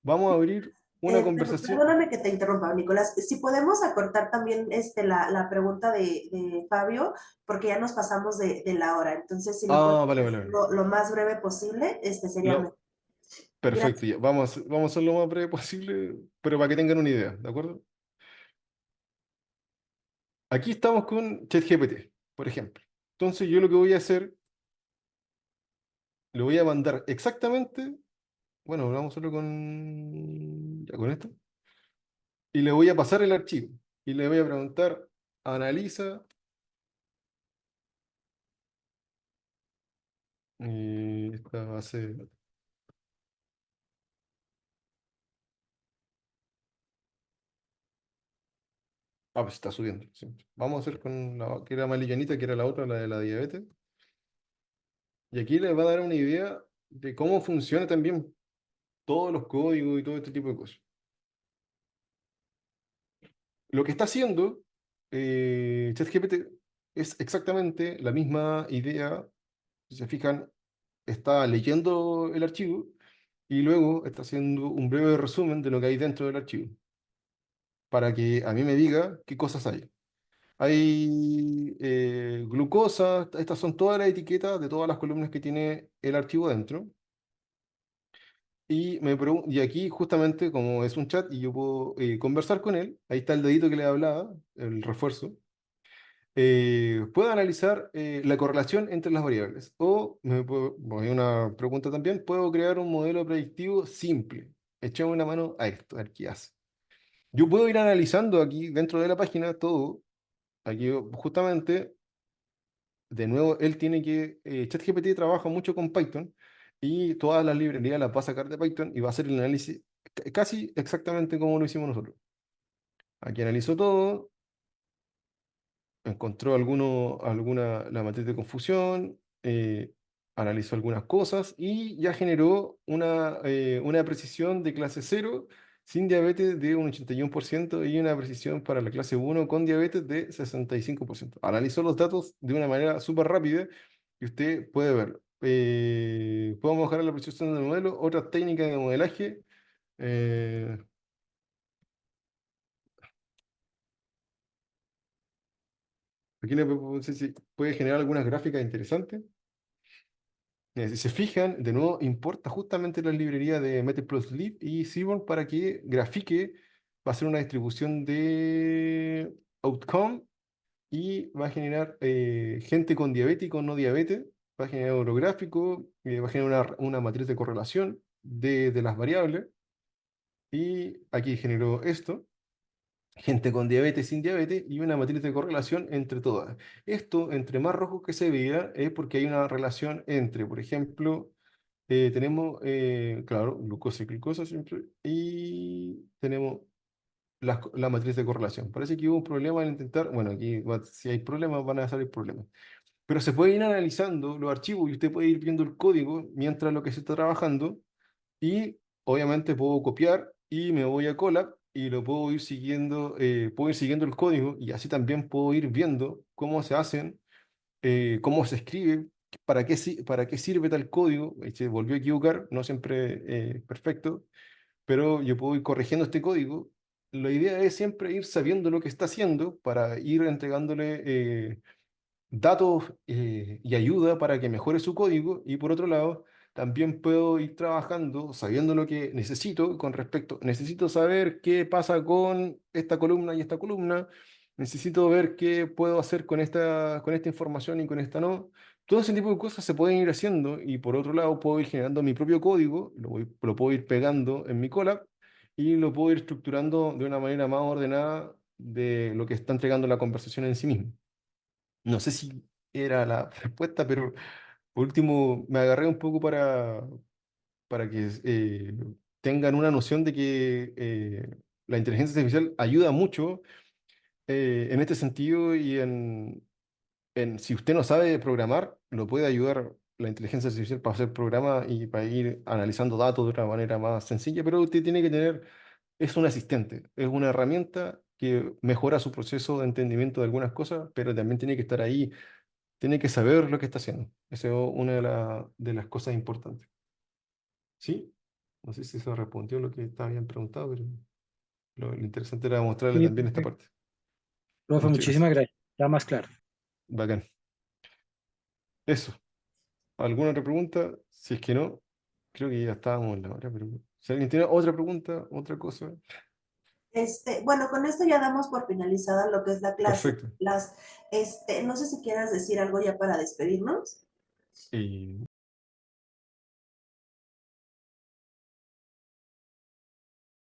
Vamos a abrir. una conversación. Perdóname que te interrumpa, Nicolás. Si podemos acortar también la pregunta de Fabio, porque ya nos pasamos de la hora. Entonces, si lo Ah, podemos vale, vale, hacer vale. lo más breve posible, sería mejor. Lo, perfecto, Gracias. ya. Vamos a hacer lo más breve posible, pero para que tengan una idea, ¿de acuerdo? Aquí estamos con ChatGPT, por ejemplo. Entonces yo lo que voy a hacer, le voy a mandar exactamente, bueno, vamos a hacerlo con, ya con esto, y le voy a pasar el archivo. Y le voy a preguntar, analiza esta base. Ah, pues está subiendo. Sí. Vamos a hacer con la que era más livianita, que era la otra, la de la diabetes. Y aquí les va a dar una idea de cómo funciona también todos los códigos y todo este tipo de cosas. Lo que está haciendo ChatGPT es exactamente la misma idea. Si se fijan, está leyendo el archivo y luego está haciendo un breve resumen de lo que hay dentro del archivo para que a mí me diga qué cosas hay. Hay glucosa, estas son todas las etiquetas de todas las columnas que tiene el archivo dentro. Y aquí justamente como es un chat y yo puedo conversar con él, ahí está el dedito que le hablaba, el refuerzo, puedo analizar la correlación entre las variables. Voy a una pregunta también, puedo crear un modelo predictivo simple. Echemos una mano a esto, a ver qué hace. Yo puedo ir analizando aquí dentro de la página todo. Aquí justamente de nuevo, él tiene que, ChatGPT trabaja mucho con Python y todas las librerías las va a sacar de Python y va a hacer el análisis casi exactamente como lo hicimos nosotros. Aquí analizó todo, encontró la matriz de confusión, analizó algunas cosas y ya generó una precisión de clase cero sin diabetes de un 81% y una precisión para la clase uno con diabetes de 65%. Analizó los datos de una manera súper rápida y usted puede verlo. Podemos mejorar la precisión del modelo, otras técnicas de modelaje. eh, Aquí no sé si puede generar algunas gráficas interesantes. Si se fijan, de nuevo importa justamente la librería de Matplotlib y Seaborn para que grafique, va a ser una distribución de outcome y va a generar gente con diabetes y con no diabetes, va a generar orográfico, va a generar una matriz de correlación de las variables y aquí generó esto, gente con diabetes, sin diabetes y una matriz de correlación entre todas. Esto, entre más rojo que se vea, es porque hay una relación entre, por ejemplo, tenemos, claro, glucosa y glucosa siempre, y tenemos la matriz de correlación. Parece que hubo un problema al intentar, bueno, aquí si hay problemas van a salir problemas. Pero se puede ir analizando los archivos y usted puede ir viendo el código mientras lo que se está trabajando y obviamente puedo copiar y me voy a Colab y lo puedo ir siguiendo el código y así también puedo ir viendo cómo se hacen, cómo se escribe, para qué sirve tal código. Se volvió a equivocar, no siempre perfecto, pero yo puedo ir corrigiendo este código. La idea es siempre ir sabiendo lo que está haciendo para ir entregándole datos y ayuda para que mejore su código y por otro lado también puedo ir trabajando sabiendo lo que necesito con respecto, necesito saber qué pasa con esta columna y esta columna, necesito ver qué puedo hacer con esta información y con esta no. Todo ese tipo de cosas se pueden ir haciendo y por otro lado puedo ir generando mi propio código, lo puedo ir pegando en mi Colab y lo puedo ir estructurando de una manera más ordenada de lo que está entregando la conversación en sí mismo. No sé si era la respuesta, pero por último me agarré un poco para que tengan una noción de que la inteligencia artificial ayuda mucho en este sentido y si usted no sabe programar, lo puede ayudar la inteligencia artificial para hacer programas y para ir analizando datos de una manera más sencilla, pero usted tiene que tener, es un asistente, es una herramienta que mejora su proceso de entendimiento de algunas cosas, pero también tiene que estar ahí, tiene que saber lo que está haciendo. Esa es una de las cosas importantes. ¿Sí? No sé si se respondió lo que estaba bien preguntado, pero lo interesante era mostrarle Sí, también esta perfecto. parte. Profe, Muchas gracias. muchísimas gracias. Ya más claro. Bacán. Eso. ¿Alguna otra pregunta? Si es que no, creo que ya estábamos en la hora, pero si alguien tiene otra pregunta, otra cosa, Bueno, con esto ya damos por finalizada lo que es la clase. perfecto. No sé si quieras decir algo ya para despedirnos. Y